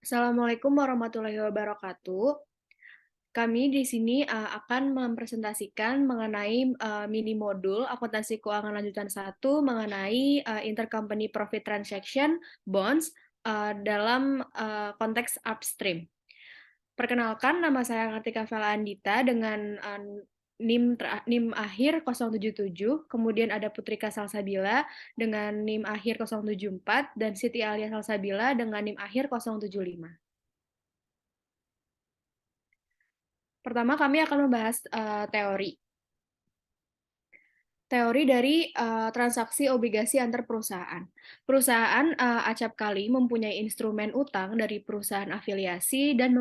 Assalamualaikum warahmatullahi wabarakatuh. Kami di sini akan mempresentasikan mengenai mini modul akuntansi keuangan lanjutan satu mengenai intercompany profit transaction bonds dalam konteks upstream. Perkenalkan, nama saya Kartika Vela Andita dengan NIM akhir 077, kemudian ada Putrika Salsabila dengan NIM akhir 074, dan Siti Alia Salsabila dengan NIM akhir 075. Pertama, kami akan membahas teori. Teori dari transaksi obligasi antar perusahaan. Perusahaan acapkali mempunyai instrumen utang dari perusahaan afiliasi dan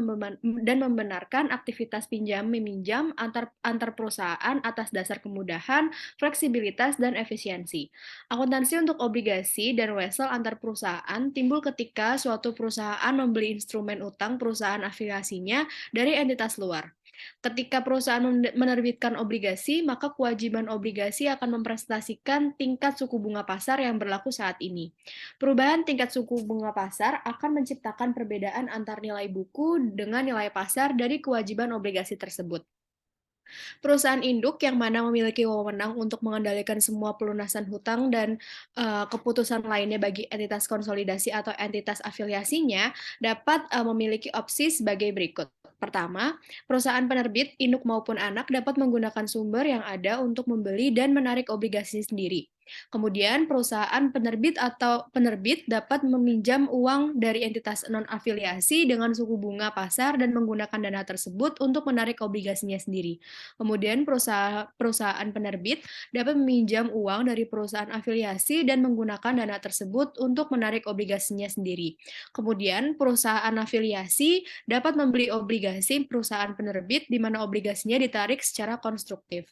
membenarkan aktivitas pinjam-meminjam antar perusahaan atas dasar kemudahan, fleksibilitas, dan efisiensi. Akuntansi untuk obligasi dan wesel antar perusahaan timbul ketika suatu perusahaan membeli instrumen utang perusahaan afiliasinya dari entitas luar. Ketika perusahaan menerbitkan obligasi, maka kewajiban obligasi akan mempresentasikan tingkat suku bunga pasar yang berlaku saat ini. Perubahan tingkat suku bunga pasar akan menciptakan perbedaan antar nilai buku dengan nilai pasar dari kewajiban obligasi tersebut. Perusahaan induk yang mana memiliki wewenang untuk mengendalikan semua pelunasan hutang dan keputusan lainnya bagi entitas konsolidasi atau entitas afiliasinya dapat memiliki opsi sebagai berikut. Pertama, perusahaan penerbit, induk maupun anak dapat menggunakan sumber yang ada untuk membeli dan menarik obligasi sendiri. Kemudian, perusahaan penerbit atau penerbit dapat meminjam uang dari entitas non-afiliasi dengan suku bunga pasar dan menggunakan dana tersebut untuk menarik obligasinya sendiri. Kemudian perusahaan penerbit dapat meminjam uang dari perusahaan afiliasi dan menggunakan dana tersebut untuk menarik obligasinya sendiri. Kemudian perusahaan afiliasi dapat membeli obligasi perusahaan penerbit di mana obligasinya ditarik secara konstruktif.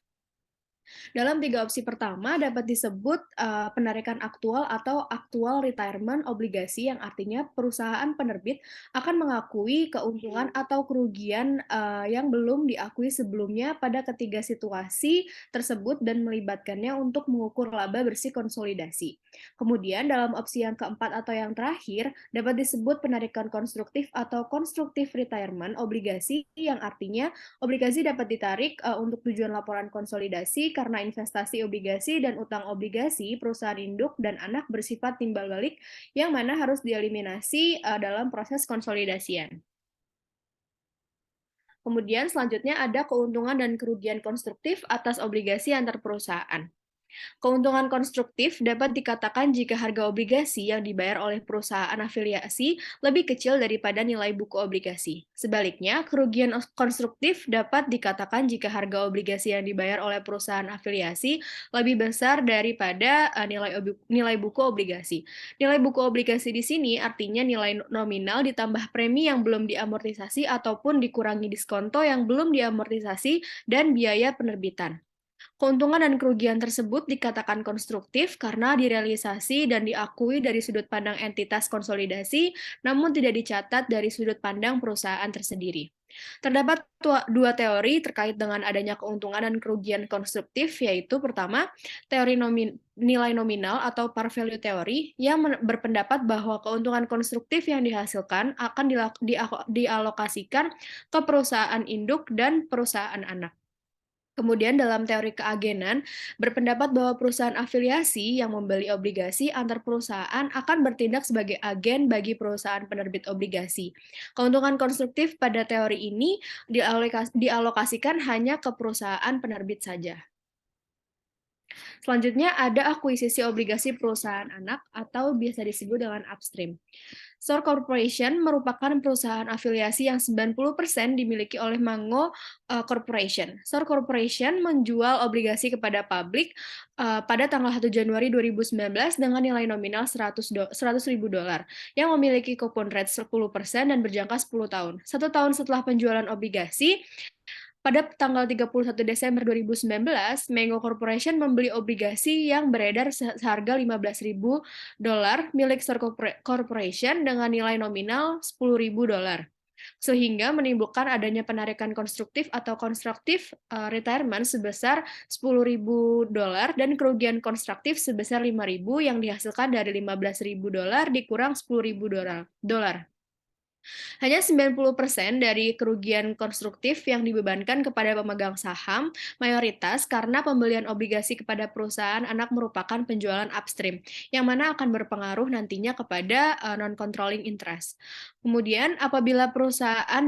Dalam tiga opsi pertama dapat disebut penarikan aktual atau actual retirement obligasi, yang artinya perusahaan penerbit akan mengakui keuntungan atau kerugian yang belum diakui sebelumnya pada ketiga situasi tersebut dan melibatkannya untuk mengukur laba bersih konsolidasi. Kemudian dalam opsi yang keempat atau yang terakhir dapat disebut penarikan konstruktif atau konstruktif retirement obligasi, yang artinya obligasi dapat ditarik untuk tujuan laporan konsolidasi karena investasi obligasi dan utang obligasi perusahaan induk dan anak bersifat timbal balik yang mana harus dieliminasi dalam proses konsolidasian. Kemudian selanjutnya ada keuntungan dan kerugian konstruktif atas obligasi antar perusahaan. Keuntungan konstruktif dapat dikatakan jika harga obligasi yang dibayar oleh perusahaan afiliasi lebih kecil daripada nilai buku obligasi. Sebaliknya, kerugian konstruktif dapat dikatakan jika harga obligasi yang dibayar oleh perusahaan afiliasi lebih besar daripada nilai buku obligasi. Nilai buku obligasi di sini artinya nilai nominal ditambah premi yang belum diamortisasi ataupun dikurangi diskonto yang belum diamortisasi dan biaya penerbitan. Keuntungan dan kerugian tersebut dikatakan konstruktif karena direalisasi dan diakui dari sudut pandang entitas konsolidasi, namun tidak dicatat dari sudut pandang perusahaan tersendiri. Terdapat dua teori terkait dengan adanya keuntungan dan kerugian konstruktif, yaitu pertama, teori nilai nominal atau par value theory yang berpendapat bahwa keuntungan konstruktif yang dihasilkan akan dialokasikan ke perusahaan induk dan perusahaan anak. Kemudian dalam teori keagenan, berpendapat bahwa perusahaan afiliasi yang membeli obligasi antar perusahaan akan bertindak sebagai agen bagi perusahaan penerbit obligasi. Keuntungan konstruktif pada teori ini dialokasikan hanya ke perusahaan penerbit saja. Selanjutnya ada akuisisi obligasi perusahaan anak atau biasa disebut dengan upstream. SOR Corporation merupakan perusahaan afiliasi yang 90% dimiliki oleh Mango Corporation. SOR Corporation menjual obligasi kepada publik pada tanggal 1 Januari 2019 dengan nilai nominal $100.000 yang memiliki coupon rate 10% dan berjangka 10 tahun. 1 tahun setelah penjualan obligasi, pada tanggal 31 Desember 2019, Mango Corporation membeli obligasi yang beredar seharga $15.000 milik Star Corporation dengan nilai nominal $10.000, sehingga menimbulkan adanya penarikan konstruktif atau konstruktif retirement sebesar $10.000 dan kerugian konstruktif sebesar $5.000 yang dihasilkan dari $15.000 dikurang $10.000. Hanya 90% dari kerugian konstruktif yang dibebankan kepada pemegang saham, mayoritas karena pembelian obligasi kepada perusahaan anak merupakan penjualan upstream, yang mana akan berpengaruh nantinya kepada non-controlling interest. Kemudian, apabila perusahaan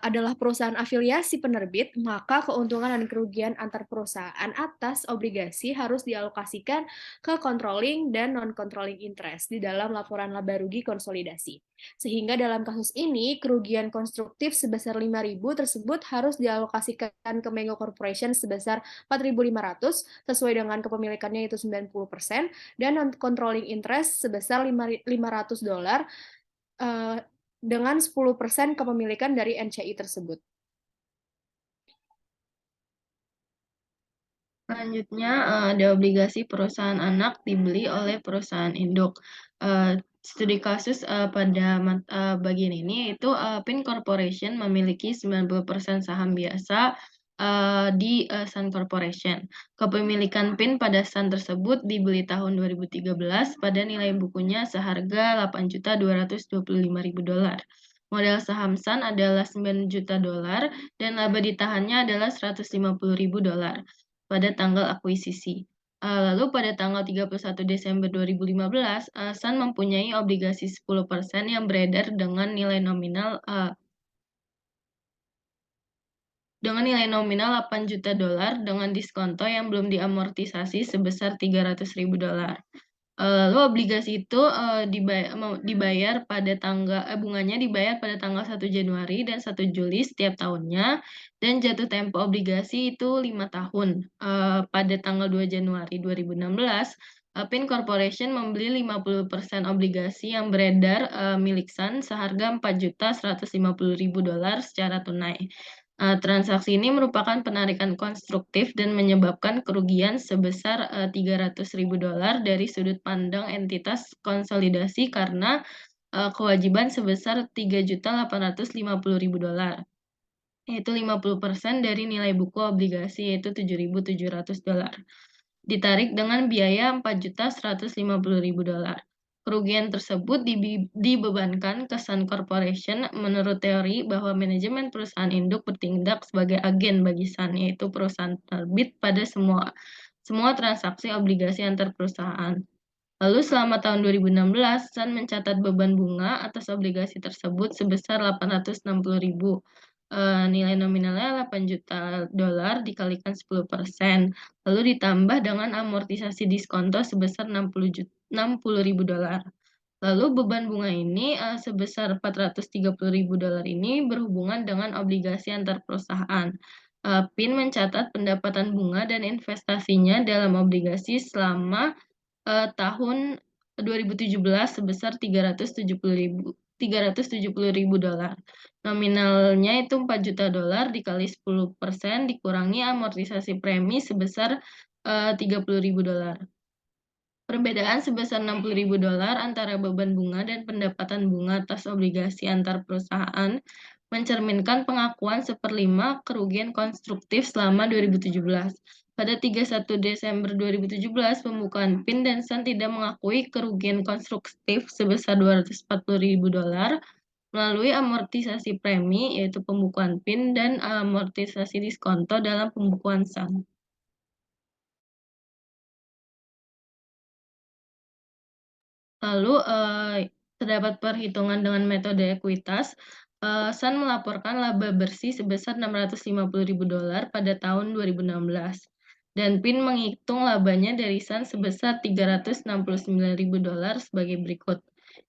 adalah perusahaan afiliasi penerbit, maka keuntungan dan kerugian antar perusahaan atas obligasi harus dialokasikan ke controlling dan non-controlling interest di dalam laporan laba rugi konsolidasi. Sehingga dalam kasus ini, kerugian konstruktif sebesar 5.000 tersebut harus dialokasikan ke Mango Corporation sebesar 4.500 sesuai dengan kepemilikannya itu 90% dan non-controlling interest sebesar $500 dengan 10% kepemilikan dari NCI tersebut. Selanjutnya, ada obligasi perusahaan anak dibeli oleh perusahaan induk. Studi kasus pada bagian ini yaitu PIN Corporation memiliki 90% saham biasa di Sun Corporation. Kepemilikan PIN pada Sun tersebut dibeli tahun 2013 pada nilai bukunya seharga $8.225.000. Modal saham Sun adalah $9 juta dan laba ditahannya adalah $150.000 pada tanggal akuisisi. Lalu pada tanggal 31 Desember 2015, Sun mempunyai obligasi 10% yang beredar dengan nilai nominal $8 juta dengan diskonto yang belum diamortisasi sebesar $300.000. Lalu obligasi itu dibayar pada bunganya dibayar pada tanggal 1 Januari dan 1 Juli setiap tahunnya, dan jatuh tempo obligasi itu 5 tahun. Pada tanggal 2 Januari 2016, PIN Corporation membeli 50% obligasi yang beredar milik Sun seharga $4.150.000 secara tunai. Transaksi ini merupakan penarikan konstruktif dan menyebabkan kerugian sebesar $300.000 dari sudut pandang entitas konsolidasi karena kewajiban sebesar $3.850.000, yaitu 50% dari nilai buku obligasi, yaitu $7.700. Ditarik dengan biaya $4.150.000. Kerugian tersebut dibebankan ke Sun Corporation menurut teori bahwa manajemen perusahaan induk bertindak sebagai agen bagi Sun, yaitu perusahaan penerbit pada semua transaksi obligasi antar perusahaan. Lalu selama tahun 2016, Sun mencatat beban bunga atas obligasi tersebut sebesar $860.000. Nilai nominalnya $8 juta dikalikan 10%, lalu ditambah dengan amortisasi diskonto sebesar $60.000. Lalu beban bunga ini sebesar $430.000 ini berhubungan dengan obligasi antar perusahaan. PIN mencatat pendapatan bunga dan investasinya dalam obligasi selama tahun 2017 sebesar $370.000. Nominalnya itu $4 juta dikali 10% dikurangi amortisasi premi sebesar $30.000. Perbedaan sebesar $60.000 antara beban bunga dan pendapatan bunga atas obligasi antar perusahaan mencerminkan pengakuan 1/5 kerugian konstruktif selama 2017. Pada 31 Desember 2017, pembukaan PIN dan Sun tidak mengakui kerugian konstruktif sebesar $240.000 melalui amortisasi premi, yaitu pembukuan PIN dan amortisasi diskonto dalam pembukuan Sun. Lalu terdapat perhitungan dengan metode ekuitas. Sun melaporkan laba bersih sebesar $650.000 pada tahun 2016. Dan PIN menghitung labanya dari Sun sebesar $369.000 sebagai berikut,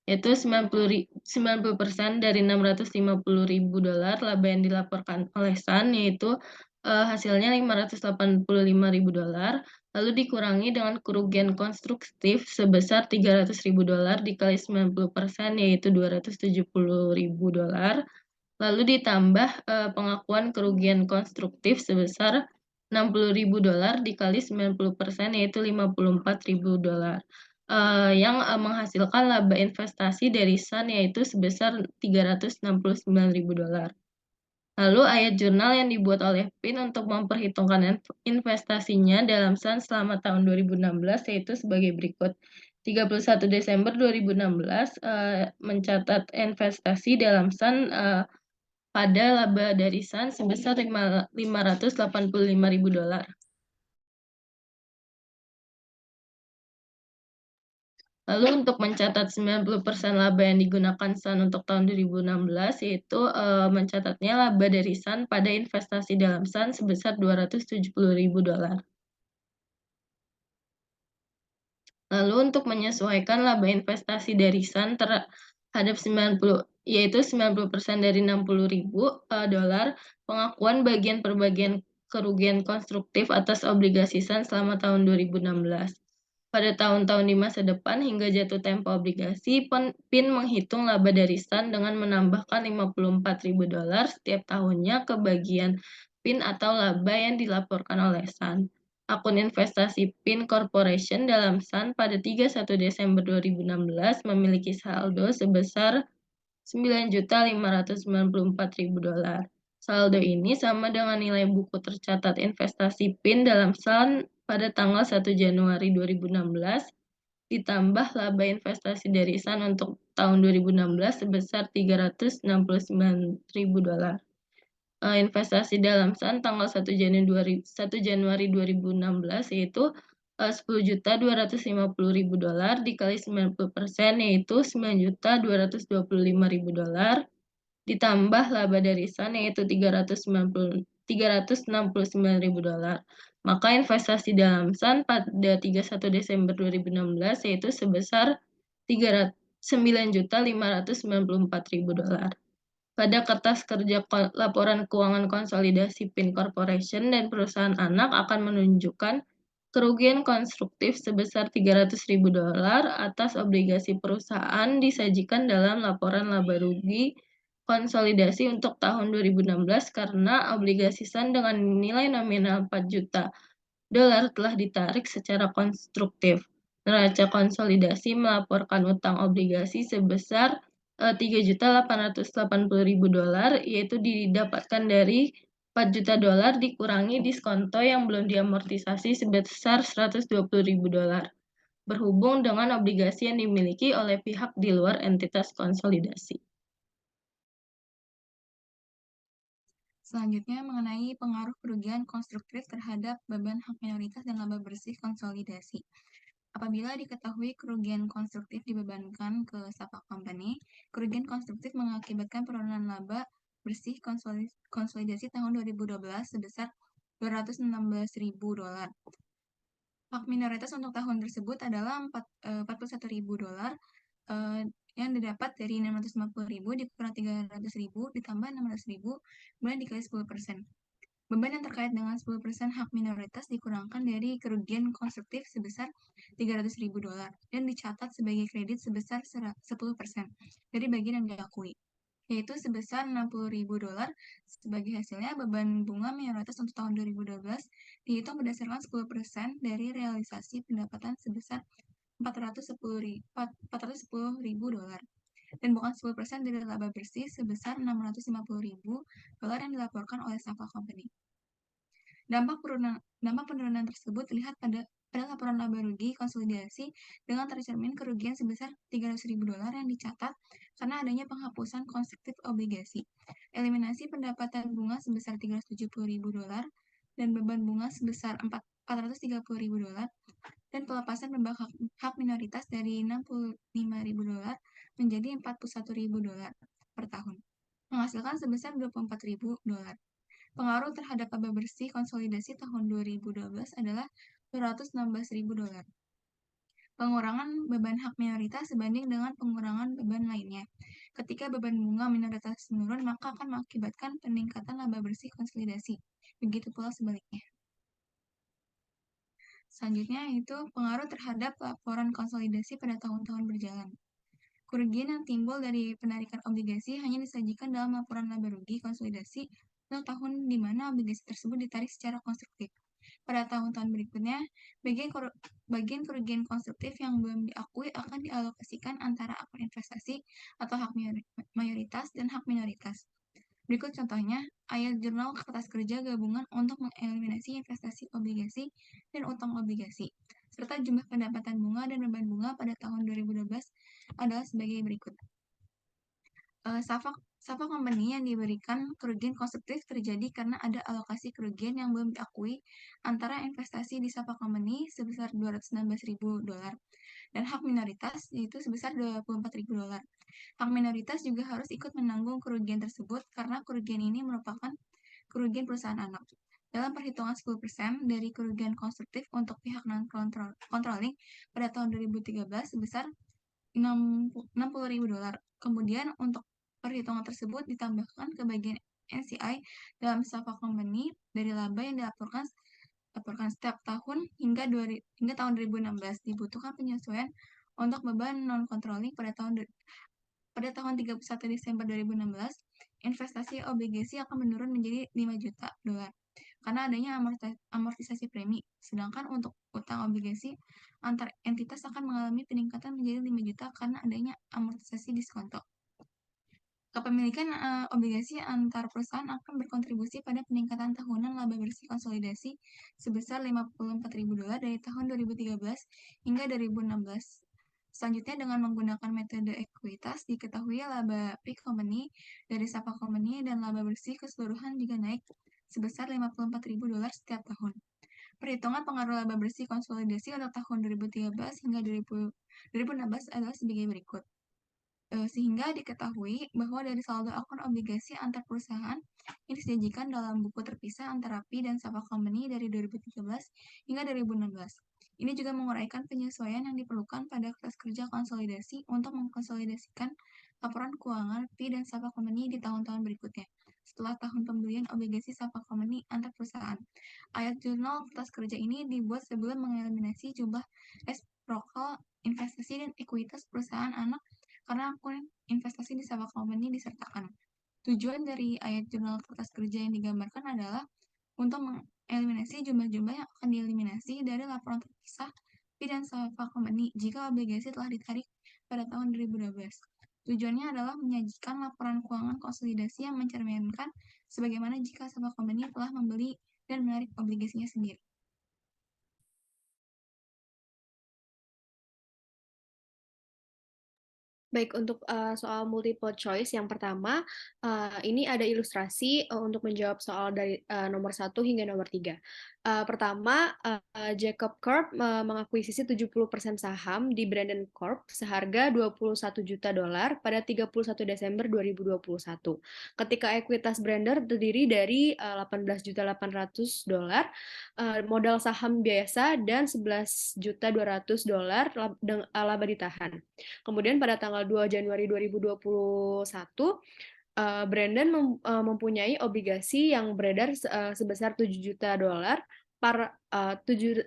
yaitu 90% dari $650.000 laba yang dilaporkan oleh Sun, yaitu hasilnya $585.000, lalu dikurangi dengan kerugian konstruktif sebesar $300.000 dikali 90%, yaitu $270.000, lalu ditambah pengakuan kerugian konstruktif sebesar $60.000 dikali 90%, yaitu $54.000, yang menghasilkan laba investasi dari Sun yaitu sebesar $369.000. Lalu ayat jurnal yang dibuat oleh PIN untuk memperhitungkan investasinya dalam Sun selama tahun 2016 yaitu sebagai berikut. 31 Desember 2016 mencatat investasi dalam SAN pada laba dari SAN sebesar $585.000. Lalu untuk mencatat 90% laba yang digunakan SAN untuk tahun 2016 yaitu mencatatnya laba dari SAN pada investasi dalam SAN sebesar $270.000. Lalu untuk menyesuaikan laba investasi dari SAN terhadap 90% dari $60.000, pengakuan bagian per bagian kerugian konstruktif atas obligasi SAN selama tahun 2016. Pada tahun-tahun di masa depan hingga jatuh tempo obligasi, PIN menghitung laba dari SAN dengan menambahkan $54.000 setiap tahunnya ke bagian PIN atau laba yang dilaporkan oleh SAN. Akun investasi PIN Corporation dalam SAN pada 31 Desember 2016 memiliki saldo sebesar $9.594.000. Saldo ini sama dengan nilai buku tercatat investasi PIN dalam SAN pada tanggal 1 Januari 2016 ditambah laba investasi dari SAN untuk tahun 2016 sebesar $369.000. Investasi dalam SAN tanggal 1 Januari 2016 yaitu $10.250.000 dikali 90% yaitu $9.225.000 ditambah laba dari SAN yaitu $369.000. Maka investasi dalam SAN pada 31 Desember 2016 yaitu sebesar $9.594.000. Pada kertas kerja laporan keuangan konsolidasi PIN Corporation dan perusahaan anak akan menunjukkan kerugian konstruktif sebesar $300.000 atas obligasi perusahaan disajikan dalam laporan laba rugi konsolidasi untuk tahun 2016 karena obligasi SAN dengan nilai nominal $4 juta telah ditarik secara konstruktif. Neraca konsolidasi melaporkan utang obligasi sebesar $3.880.000 yaitu didapatkan dari $4 juta dikurangi diskonto yang belum diamortisasi sebesar $120.000 berhubung dengan obligasi yang dimiliki oleh pihak di luar entitas konsolidasi. Selanjutnya mengenai pengaruh kerugian konstruktif terhadap beban hak minoritas dan laba bersih konsolidasi. Apabila diketahui kerugian konstruktif dibebankan ke Sapa Company, kerugian konstruktif mengakibatkan penurunan laba bersih konsolidasi tahun 2012 sebesar $216.000. Hak minoritas untuk tahun tersebut adalah $41.000 yang didapat dari $650.000 dikurang $300.000 ditambah $600.000 kemudian dikali 10%. Beban yang terkait dengan 10% hak minoritas dikurangkan dari kerugian konstruktif sebesar $300.000 dan dicatat sebagai kredit sebesar 10% dari bagian yang diakui, yaitu sebesar $60.000. Sebagai hasilnya, beban bunga minoritas untuk tahun 2012 dihitung berdasarkan 10% dari realisasi pendapatan sebesar $410.000 dan bukan 10% dari laba bersih sebesar $650.000 yang dilaporkan oleh Sapa Company. Dampak penurunan tersebut terlihat pada laporan laba rugi konsolidasi dengan tercermin kerugian sebesar $300.000 yang dicatat karena adanya penghapusan konstruktif obligasi, eliminasi pendapatan bunga sebesar $370.000 dan beban bunga sebesar $430.000 dan pelepasan beban hak minoritas dari $65.000 menjadi $41.000 per tahun, menghasilkan sebesar $24.000. Pengaruh terhadap laba bersih konsolidasi tahun 2012 adalah $216.000. Pengurangan beban hak minoritas sebanding dengan pengurangan beban lainnya. Ketika beban bunga minoritas menurun, maka akan mengakibatkan peningkatan laba bersih konsolidasi. Begitu pula sebaliknya. Selanjutnya yaitu pengaruh terhadap laporan konsolidasi pada tahun-tahun berjalan. Kerugian yang timbul dari penarikan obligasi hanya disajikan dalam laporan laba rugi konsolidasi untuk tahun di mana obligasi tersebut ditarik secara konstruktif. Pada tahun-tahun berikutnya, bagian kerugian konstruktif yang belum diakui akan dialokasikan antara akun investasi atau hak mayoritas dan hak minoritas. Berikut contohnya, ayat jurnal kertas kerja gabungan untuk mengeliminasi investasi obligasi dan utang obligasi. serta jumlah pendapatan bunga dan beban bunga pada tahun 2012 adalah sebagai berikut. Sapa company yang diberikan kerugian konstruktif terjadi karena ada alokasi kerugian yang belum diakui antara investasi di Sapa company sebesar $216.000 dan hak minoritas yaitu sebesar $24.000. Hak minoritas juga harus ikut menanggung kerugian tersebut karena kerugian ini merupakan kerugian perusahaan anak. Dalam perhitungan 10% dari kerugian konstruktif untuk pihak non-controlling pada tahun 2013 sebesar $60.000. Kemudian untuk perhitungan tersebut ditambahkan ke bagian NCI dalam Sapa company dari laba yang dilaporkan setiap tahun hingga tahun 2016. Dibutuhkan penyesuaian untuk beban non-controlling pada tahun 31 Desember 2016, investasi obligasi akan menurun menjadi $5 juta karena adanya amortisasi premi. Sedangkan untuk utang obligasi antar entitas akan mengalami peningkatan menjadi 5 juta karena adanya amortisasi diskonto. Kepemilikan obligasi antar perusahaan akan berkontribusi pada peningkatan tahunan laba bersih konsolidasi sebesar $54.000 dari tahun 2013 hingga 2016. Selanjutnya, dengan menggunakan metode ekuitas, diketahui laba pre-company dari Sapa company dan laba bersih keseluruhan juga naik sebesar $54.000 setiap tahun. Perhitungan pengaruh laba bersih konsolidasi untuk tahun 2013 hingga 2016 adalah sebagai berikut. Sehingga diketahui bahwa dari saldo akun obligasi antar perusahaan yang disajikan dalam buku terpisah antara P dan Sapa company dari 2013 hingga 2016. Ini juga menguraikan penyesuaian yang diperlukan pada kertas kerja konsolidasi untuk mengkonsolidasikan laporan keuangan P dan Sapa company di tahun-tahun berikutnya, setelah tahun pembelian obligasi Sapa company antar perusahaan. Ayat jurnal kertas kerja ini dibuat sebelum mengeliminasi jumlah resiprokal investasi dan ekuitas perusahaan anak karena akun investasi di Sapa company disertakan. Tujuan dari ayat jurnal kertas kerja yang digambarkan adalah untuk mengeliminasi jumlah-jumlah yang akan dieliminasi dari laporan terpisah P dan Sapa company jika obligasi telah ditarik pada tahun 2012. Tujuannya adalah menyajikan laporan keuangan konsolidasi yang mencerminkan sebagaimana jika Sapa company telah membeli dan menarik obligasinya sendiri. Baik, untuk soal multiple choice yang pertama, ini ada ilustrasi untuk menjawab soal dari nomor 1 hingga nomor 3. Pertama, Jacob Corp mengakuisisi 70% saham di Brandon Corp seharga $21 juta pada 31 Desember 2021. Ketika ekuitas Brandon terdiri dari $18.800, modal saham biasa dan $11.200 laba ditahan. Kemudian pada tanggal 2 Januari 2021, Brandon mempunyai obligasi yang beredar sebesar $7 juta par 7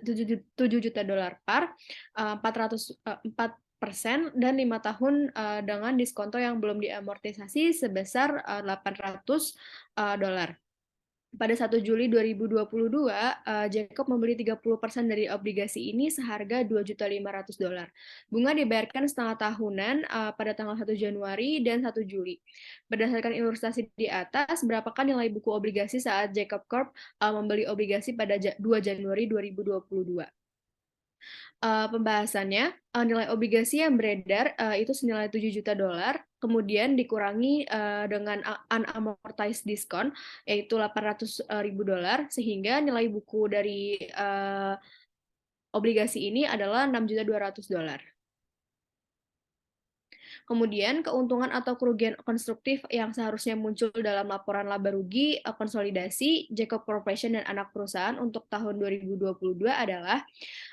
juta par 4% dan 5 tahun dengan diskonto yang belum diamortisasi sebesar $800. Pada 1 Juli 2022, Jacob membeli 30% dari obligasi ini seharga $2.500.000. Bunga dibayarkan setengah tahunan pada tanggal 1 Januari dan 1 Juli. Berdasarkan ilustrasi di atas, berapakah nilai buku obligasi saat Jacob Corp membeli obligasi pada 2 Januari 2022? Pembahasannya, nilai obligasi yang beredar itu senilai $7 juta, kemudian dikurangi dengan unamortized discount, yaitu $800.000, sehingga nilai buku dari obligasi ini adalah $6.200.000. Kemudian, keuntungan atau kerugian konstruktif yang seharusnya muncul dalam laporan laba rugi konsolidasi Jacob Corporation dan anak perusahaan untuk tahun 2022 adalah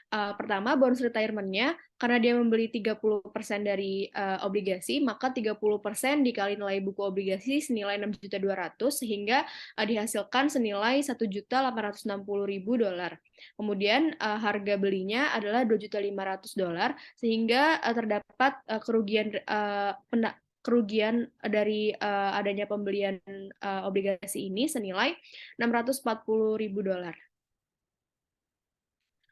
pertama, bonus retirement-nya, karena dia membeli 30% dari obligasi, maka 30% dikali nilai buku obligasi senilai $6.200.000 sehingga dihasilkan senilai $1.860.000. Kemudian harga belinya adalah $2.500.000 sehingga terdapat kerugian dari adanya pembelian obligasi ini senilai $640.000.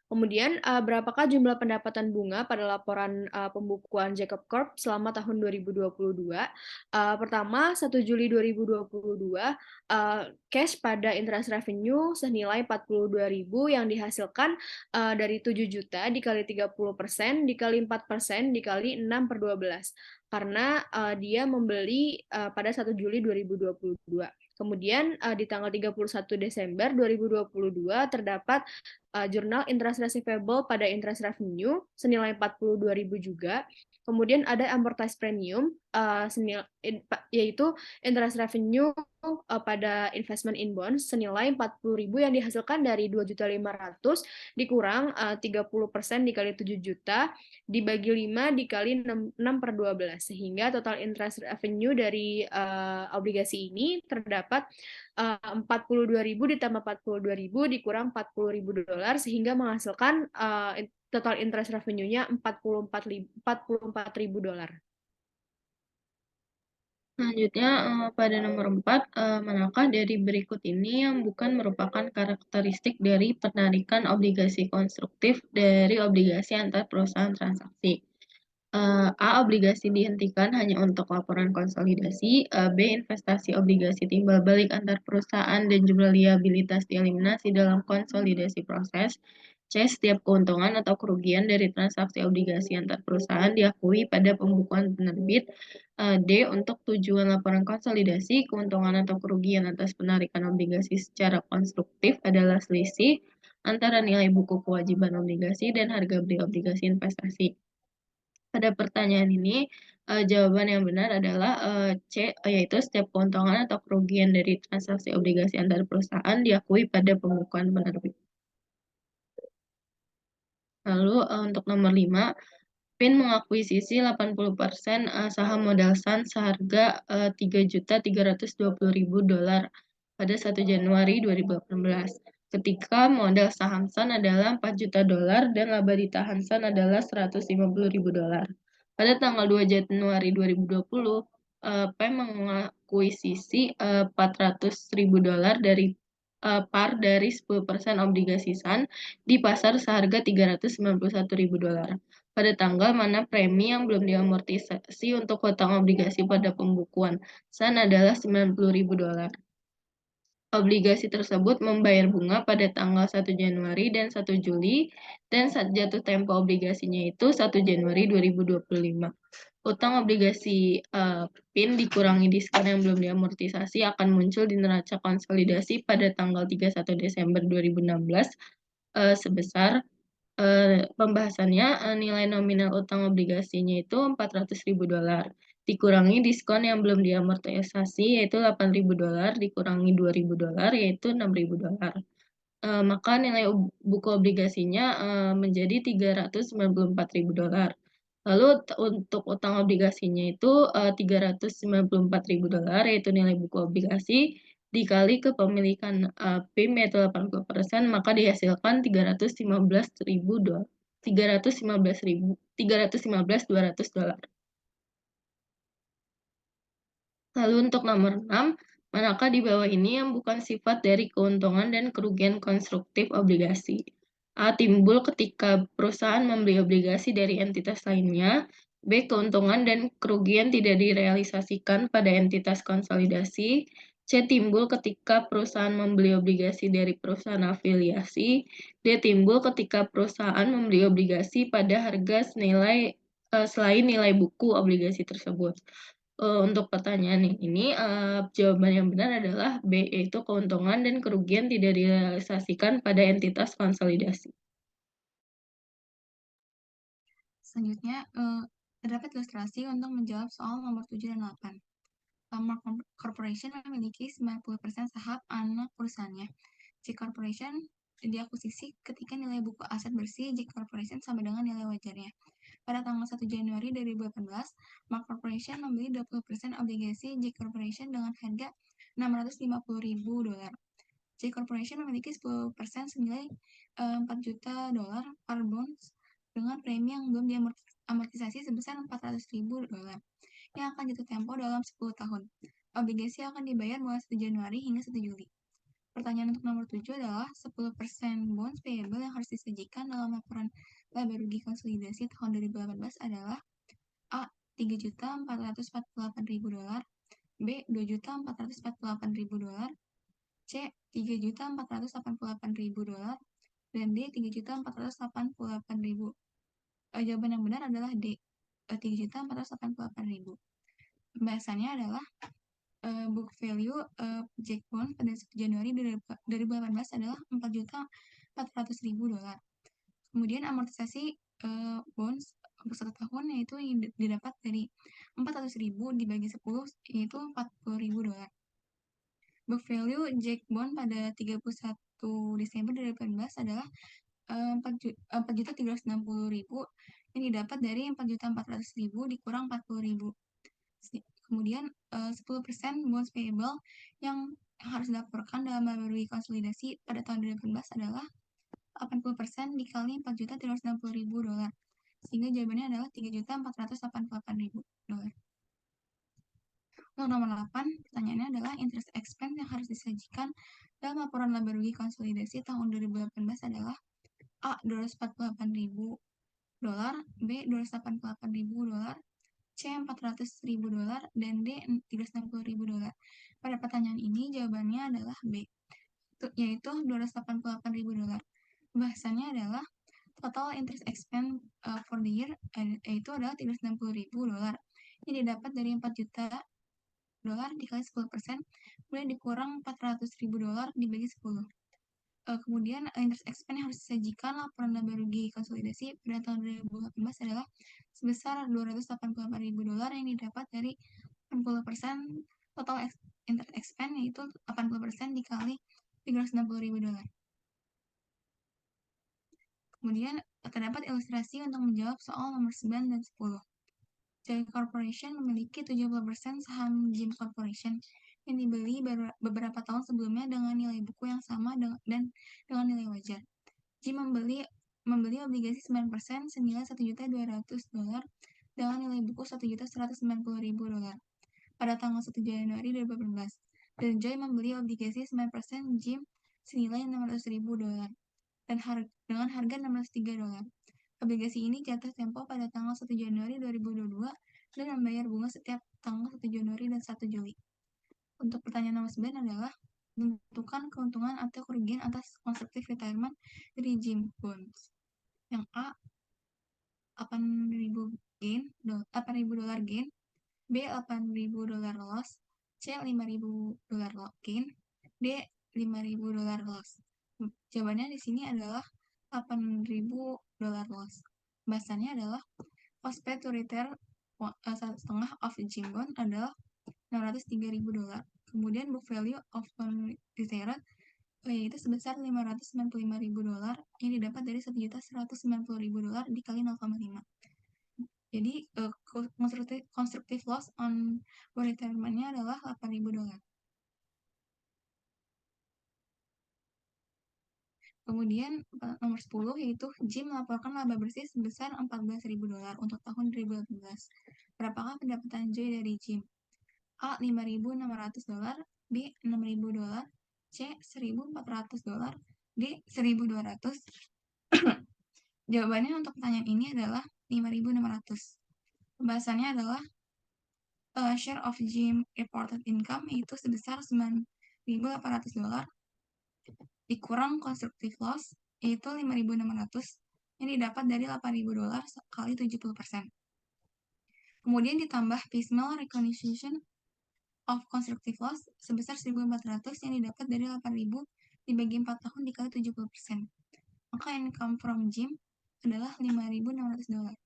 Kemudian, berapakah jumlah pendapatan bunga pada laporan, pembukuan Jacob Corp selama tahun 2022? Pertama, 1 Juli 2022, cash pada interest revenue senilai 42.000 yang dihasilkan, dari 7 juta dikali 30% dikali 4% dikali 6/12, karena, dia membeli, pada 1 Juli 2022. Kemudian, di tanggal 31 Desember 2022 terdapat jurnal interest receivable pada interest revenue senilai 42.000 juga. Kemudian ada amortized premium yaitu interest revenue pada investment in bonds senilai 40.000 yang dihasilkan dari 2.500.000 dikurang 30% dikali 7 juta dibagi 5 dikali 6/12 sehingga total interest revenue dari obligasi ini terdapat 42.000 ditambah 42.000 dikurang 40.000 dolar sehingga menghasilkan total interest revenue-nya 44.000 dolar. Selanjutnya, pada nomor 4, manakah dari berikut ini yang bukan merupakan karakteristik dari penarikan obligasi konstruktif dari obligasi antar perusahaan transaksi? A. Obligasi dihentikan hanya untuk laporan konsolidasi. B. Investasi obligasi timbal balik antar perusahaan dan jumlah liabilitas dieliminasi dalam konsolidasi proses. C. Setiap keuntungan atau kerugian dari transaksi obligasi antar perusahaan diakui pada pembukuan penerbit. D. Untuk tujuan laporan konsolidasi, keuntungan atau kerugian atas penarikan obligasi secara konstruktif adalah selisih antara nilai buku kewajiban obligasi dan harga beli obligasi investasi. Pada pertanyaan ini, jawaban yang benar adalah C, yaitu setiap keuntungan atau kerugian dari transaksi obligasi antar perusahaan diakui pada pembukuan penerbit. Lalu untuk nomor 5, PIN mengakuisisi 80% saham modal SAN seharga 3.320.000 dolar pada 1 Januari 2018. Ketika modal saham SAN adalah 4 juta dolar dan laba ditahan SAN adalah 150.000 dolar. Pada tanggal 2 Januari 2020, PEM mengakuisisi 400.000 dolar dari par dari 10% obligasi SAN di pasar seharga 391.000 dolar. Pada tanggal mana premi yang belum diamortisasi untuk hutang obligasi pada pembukuan SAN adalah 90.000 dolar. Obligasi tersebut membayar bunga pada tanggal 1 Januari dan 1 Juli, dan saat jatuh tempo obligasinya itu 1 Januari 2025. Utang obligasi PIN dikurangi diskon yang belum diamortisasi akan muncul di neraca konsolidasi pada tanggal 31 Desember 2016 sebesar pembahasannya nilai nominal utang obligasinya itu 400.000 dolar. Dikurangi diskon yang belum diamortisasi yaitu 8.000 dolar dikurangi 2.000 dolar yaitu 6.000 dolar. Maka nilai buku obligasinya menjadi 394.000 dolar. Lalu untuk utang obligasinya itu 394.000 dolar yaitu nilai buku obligasi dikali kepemilikan PIM yaitu 80%, maka dihasilkan 315.200 dolar. Lalu untuk nomor 6, manakah di bawah ini yang bukan sifat dari keuntungan dan kerugian konstruktif obligasi? A. Timbul ketika perusahaan membeli obligasi dari entitas lainnya. B. Keuntungan dan kerugian tidak direalisasikan pada entitas konsolidasi. C. Timbul ketika perusahaan membeli obligasi dari perusahaan afiliasi. D. Timbul ketika perusahaan membeli obligasi pada harga senilai selain nilai buku obligasi tersebut. Untuk pertanyaan ini, jawaban yang benar adalah B, yaitu keuntungan dan kerugian tidak direalisasikan pada entitas konsolidasi. Selanjutnya, terdapat ilustrasi untuk menjawab soal nomor 7 dan 8. Mark Corporation memiliki 90% saham anak perusahaannya. J Corporation diakuisisi ketika nilai buku aset bersih J Corporation sama dengan nilai wajarnya. Pada tanggal 1 Januari 2018, Mark Corporation membeli 20% obligasi J Corporation dengan harga 650.000 dolar. J Corporation memiliki 10% senilai 4 juta dolar par bonds dengan premi yang belum diamortisasi sebesar 400.000 dolar yang akan jatuh tempo dalam 10 tahun. Obligasi akan dibayar mulai 1 Januari hingga 1 Juli. Pertanyaan untuk nomor 7 adalah 10% bonds payable yang harus disajikan dalam laporan laba rugi konsolidasi tahun 2018 adalah A. $3.448.000, B. $2.448.000, C. $3.488.000, dan D. $3.488.000. Jawaban yang benar adalah D. $3.488.000. Pembahasannya adalah book value Jack Bond pada 1 Januari 2018 adalah $4.400.000. Kemudian amortisasi bonds untuk 1 tahun yaitu yang didapat dari 400.000 dibagi 10 yaitu $40.000. Book value Jack Bond pada 31 Desember 2018 adalah 4.360.000 yang didapat dari 4.400.000 dikurang 40.000. Kemudian 10% bonds payable yang harus dilaporkan dalam laba rugi konsolidasi pada tahun 2018 adalah 80% dikali $4.360.000, sehingga jawabannya adalah $3.488.000. Untuk nomor 8, pertanyaannya adalah interest expense yang harus disajikan dalam laporan laba rugi konsolidasi tahun 2018 adalah A. $248.000, B. $288.000, C. $400.000, dan D. $360.000. Pada pertanyaan ini jawabannya adalah B, yaitu $288.000. Bahasannya adalah total interest expense for the year yaitu adalah $360.000 yang didapat dari 4 juta dolar dikali 10%, kemudian dikurang $400.000 dibagi 10. Kemudian interest expense yang harus disajikan laporan laba rugi konsolidasi pada tahun 2018 adalah sebesar $288.000 yang didapat dari 80% total interest expense yaitu 80% dikali $360.000. Kemudian terdapat ilustrasi untuk menjawab soal nomor 9 dan 10. Joy Corporation memiliki 70% saham Jim Corporation yang dibeli beberapa tahun sebelumnya dengan nilai buku yang sama dan dengan nilai wajar. Jim membeli obligasi 9% senilai $1.200.000 dengan nilai buku $1.190.000 pada tanggal 1 Januari 2018. Dan Joy membeli obligasi 9% Jim senilai $600.000 dan dengan harga $603. Obligasi ini jatuh tempo pada tanggal 1 Januari 2022 dan membayar bunga setiap tanggal 1 Januari dan 1 Juli. Untuk pertanyaan nomor 9 adalah tentukan keuntungan atau kerugian atas constructive retirement dari Jim Bonds. Yang A, $8.000 gain, B, $8.000 loss, C, $5.000 gain, D, $5.000 loss. Jawabannya di sini adalah $8.000 loss. Bahasannya adalah cost paid to retire 1/2 of Jim Bond adalah $603.000. Kemudian book value of bond retired yaitu sebesar $595.000 yang didapat dari $1.190.000 dikali 0,5. Jadi constructive loss on bond retirement-nya adalah $8.000. Kemudian nomor 10 yaitu Jim melaporkan laba bersih sebesar $14.000 untuk tahun 2018. Berapakah pendapatan Joy dari Jim? A. $5.600, B. $6.000, C. $1.400, D. $1.200. Jawabannya untuk pertanyaan ini adalah 5.600. Pembahasannya adalah share of Jim reported income yaitu sebesar $9.800 dikurang constructive loss yaitu 5.600 yang didapat dari $8.000 kali 70%. Kemudian ditambah piecemeal recognition of constructive loss sebesar 1.400 yang didapat dari 8.000 dibagi 4 tahun dikali 70%. Maka income from Jim adalah $5.600.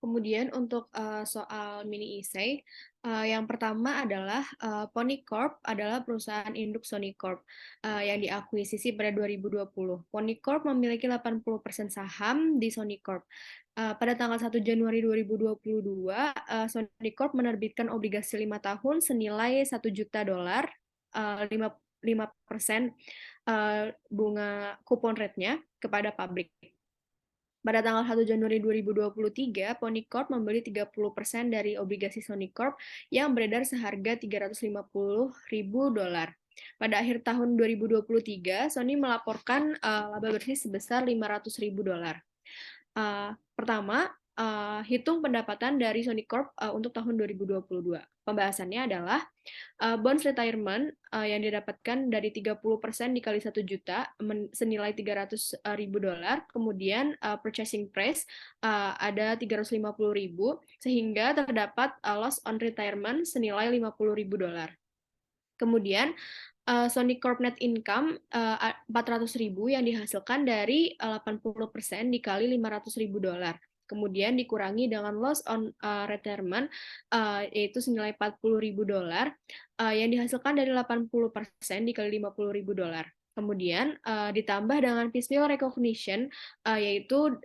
Kemudian untuk soal mini essay, yang pertama adalah Pony Corp adalah perusahaan induk Sony Corp yang diakuisisi pada 2020. Pony Corp memiliki 80% saham di Sony Corp. Pada tanggal 1 Januari 2022, Sony Corp menerbitkan obligasi 5 tahun senilai $1 juta, 5% bunga kupon rate-nya kepada publik. Pada tanggal 1 Januari 2023, Pony Corp membeli 30% dari obligasi Sony Corp yang beredar seharga $350.000. Pada akhir tahun 2023, Sony melaporkan laba bersih sebesar $500.000. Pertama, hitung pendapatan dari Sony Corp untuk tahun 2022. Pembahasannya adalah bonds retirement yang didapatkan dari 30% dikali 1 juta senilai $300.000, kemudian purchasing price ada $350.000 sehingga terdapat loss on retirement senilai $50.000. Kemudian Sony Corp net income $400.000 yang dihasilkan dari 80% dikali $500.000. Kemudian dikurangi dengan loss on retirement yaitu senilai $40.000 yang dihasilkan dari 80% dikali $50.000. Kemudian ditambah dengan piecemeal recognition yaitu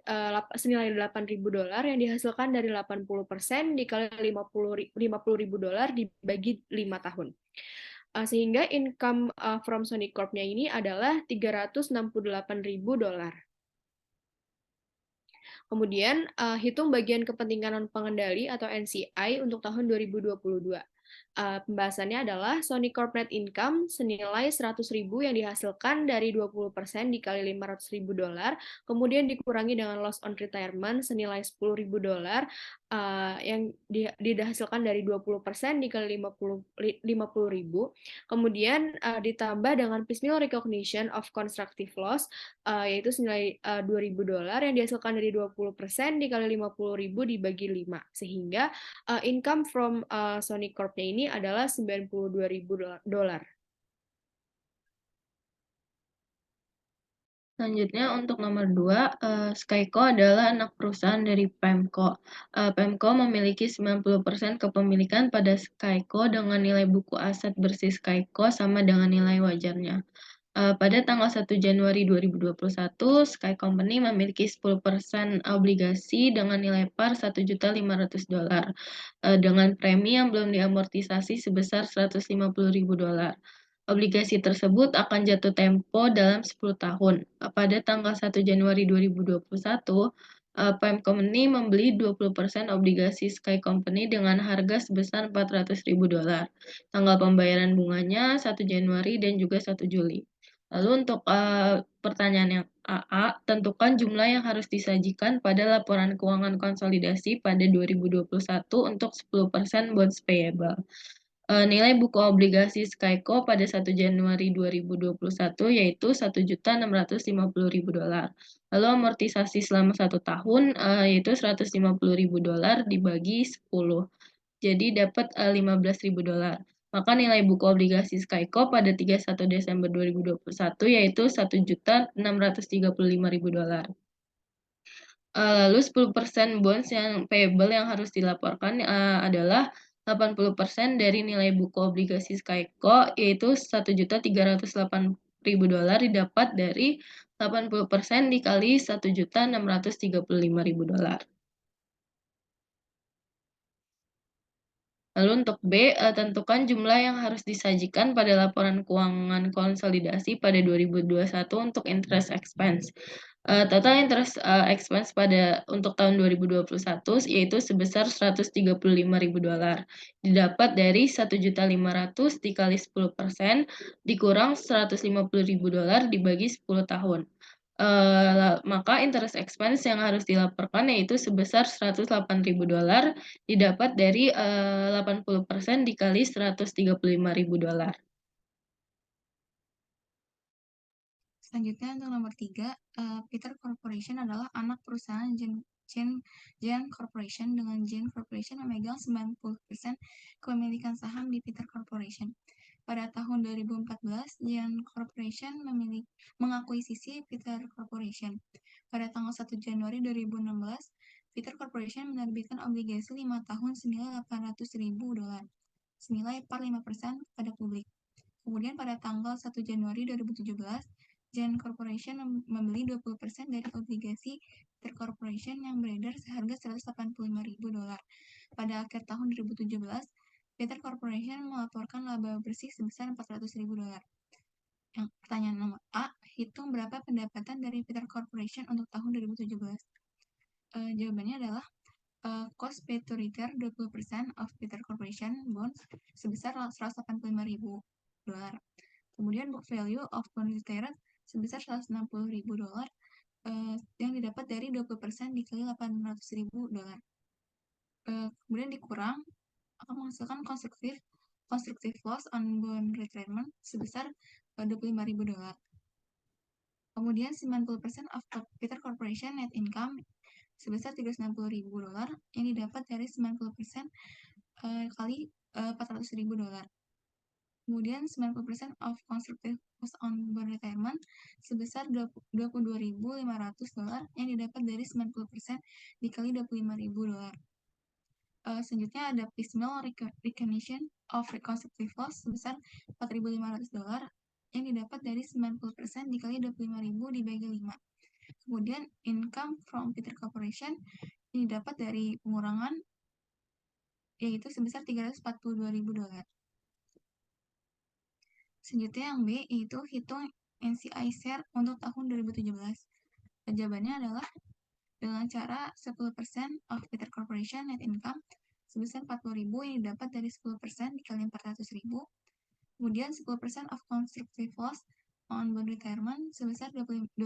senilai $8.000 yang dihasilkan dari 80% dikali $50.000 dibagi 5 tahun. Sehingga income from Sony Corp-nya ini adalah $368.000. Kemudian, hitung bagian kepentingan pengendali atau NCI untuk tahun 2022. Pembahasannya adalah Sony Corp net income senilai $100.000 yang dihasilkan dari 20% dikali $500.000, kemudian dikurangi dengan loss on retirement senilai $10.000 yang dihasilkan dari 20% dikali $50.000, kemudian ditambah dengan piecemeal recognition of constructive loss yaitu senilai $2.000 yang dihasilkan dari 20% dikali $50.000 dibagi 5, sehingga income from Sony Corp-nya ini adalah $92.000. Selanjutnya untuk nomor 2, Skyco adalah anak perusahaan dari Pemco. Pemco memiliki 90% kepemilikan pada Skyco dengan nilai buku aset bersih Skyco sama dengan nilai wajarnya. Pada tanggal 1 Januari 2021, Sky Company memiliki 10% obligasi dengan nilai par $1.500.000 dengan premi yang belum diamortisasi sebesar $150.000. Obligasi tersebut akan jatuh tempo dalam 10 tahun. Pada tanggal 1 Januari 2021, Prime Company membeli 20% obligasi Sky Company dengan harga sebesar $400.000. Tanggal pembayaran bunganya 1 Januari dan juga 1 Juli. Lalu untuk pertanyaan yang AA, tentukan jumlah yang harus disajikan pada laporan keuangan konsolidasi pada 2021 untuk 10% bonds payable. Nilai buku obligasi Skyco pada 1 Januari 2021 yaitu $1.650.000. Lalu amortisasi selama 1 tahun yaitu $150.000 dibagi 10. Jadi dapat $15.000. Maka nilai buku obligasi Skyco pada 31 Desember 2021 yaitu $1.635.000. Lalu 10% bonds yang payable yang harus dilaporkan adalah 80% dari nilai buku obligasi Skyco yaitu $1.308.000 didapat dari 80% dikali $1.635.000. Lalu untuk B, tentukan jumlah yang harus disajikan pada laporan keuangan konsolidasi pada 2021 untuk interest expense. Total interest expense untuk tahun 2021 yaitu sebesar $135.000. Didapat dari 1.500.000 dikali 10% dikurang $150.000 dibagi 10 tahun. Maka interest expense yang harus dilaporkan yaitu sebesar $108.000 didapat dari 80% dikali $135.000. Selanjutnya untuk nomor 3, Peter Corporation adalah anak perusahaan Gen Corporation dengan Gen Corporation memegang 90% kepemilikan saham di Peter Corporation. Pada tahun 2014, Gen Corporation mengakuisisi Peter Corporation. Pada tanggal 1 Januari 2016, Peter Corporation menerbitkan obligasi 5 tahun senilai $800.000 senilai par 5% pada publik. Kemudian pada tanggal 1 Januari 2017, Gen Corporation membeli 20% dari obligasi Peter Corporation yang beredar seharga $185.000. Pada akhir tahun 2017, Peter Corporation melaporkan laba bersih sebesar $400.000. Yang pertanyaan nomor A, hitung berapa pendapatan dari Peter Corporation untuk tahun 2017. Jawabannya adalah cost paid to retire 20% of Peter Corporation bonds sebesar $185.000. Kemudian book value of bond retired sebesar $160.000 yang didapat dari 20% dikali $800.000. Kemudian dikurang akan menghasilkan constructive loss on bond retirement sebesar $25.000. Kemudian 90% of Peter Corporation net income sebesar $360.000 yang didapat dari 90% kali $400.000. Kemudian 90% of constructive loss on bond retirement sebesar $22.500 yang didapat dari 90% dikali $25.000. Selanjutnya ada piecemeal recognition of reconstructive loss sebesar $4.500 yang didapat dari 90% dikali 25.000 dibagi 5. Kemudian income from Peter Corporation ini dapat dari pengurangan yaitu sebesar $342.000. Selanjutnya yang B yaitu hitung NCI share untuk tahun 2017. Jawabannya adalah dengan cara 10% of Peter Corporation net income sebesar 40.000 yang didapat dari 10% dikali 400.000. Kemudian 10% of constructive loss on bond retirement sebesar $2.500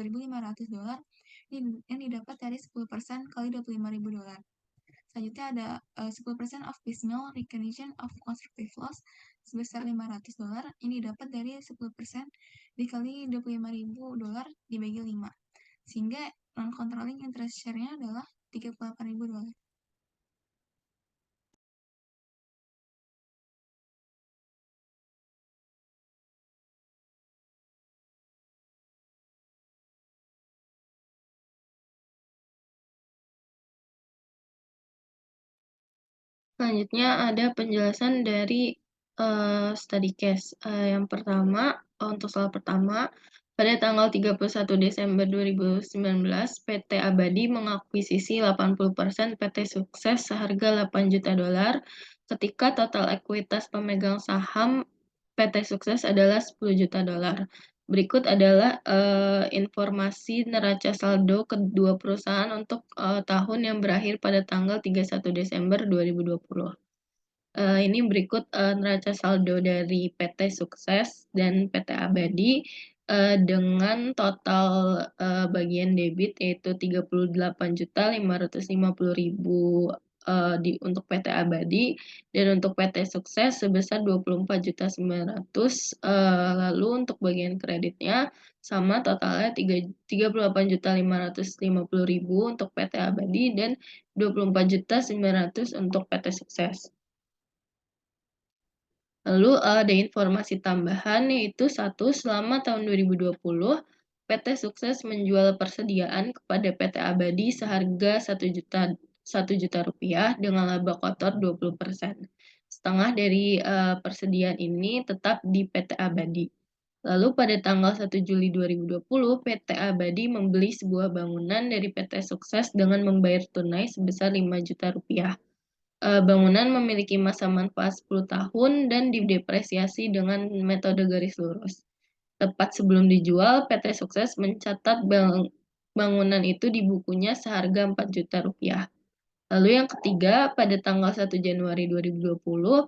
yang didapat dari 10% kali $25.000. Selanjutnya ada 10% of piecemeal recognition of constructive loss sebesar $500 yang didapat dari 10% dikali $25.000 dibagi 5. Sehingga non-controlling interest share-nya adalah $38.000. Selanjutnya ada penjelasan dari study case. Yang pertama, untuk soal pertama, pada tanggal 31 Desember 2019, PT Abadi mengakuisisi 80% PT Sukses seharga $8 juta ketika total ekuitas pemegang saham PT Sukses adalah $10 juta. Berikut adalah informasi neraca saldo kedua perusahaan untuk tahun yang berakhir pada tanggal 31 Desember 2020. Ini berikut neraca saldo dari PT Sukses dan PT Abadi dengan total bagian debit yaitu 38.550.000 untuk PT Abadi dan untuk PT Sukses sebesar 24.900.000. Lalu untuk bagian kreditnya sama totalnya 38.550.000 untuk PT Abadi dan 24.900.000 untuk PT Sukses. Lalu ada informasi tambahan yaitu selama tahun 2020 PT Sukses menjual persediaan kepada PT Abadi seharga $1 juta dengan laba kotor 20%. Setengah dari persediaan ini tetap di PT Abadi. Lalu pada tanggal 1 Juli 2020 PT Abadi membeli sebuah bangunan dari PT Sukses dengan membayar tunai sebesar $5 juta. Bangunan memiliki masa manfaat 10 tahun dan didepresiasi dengan metode garis lurus. Tepat sebelum dijual, PT Sukses mencatat bangunan itu di bukunya seharga $4 juta. Lalu yang ketiga, pada tanggal 1 Januari 2020,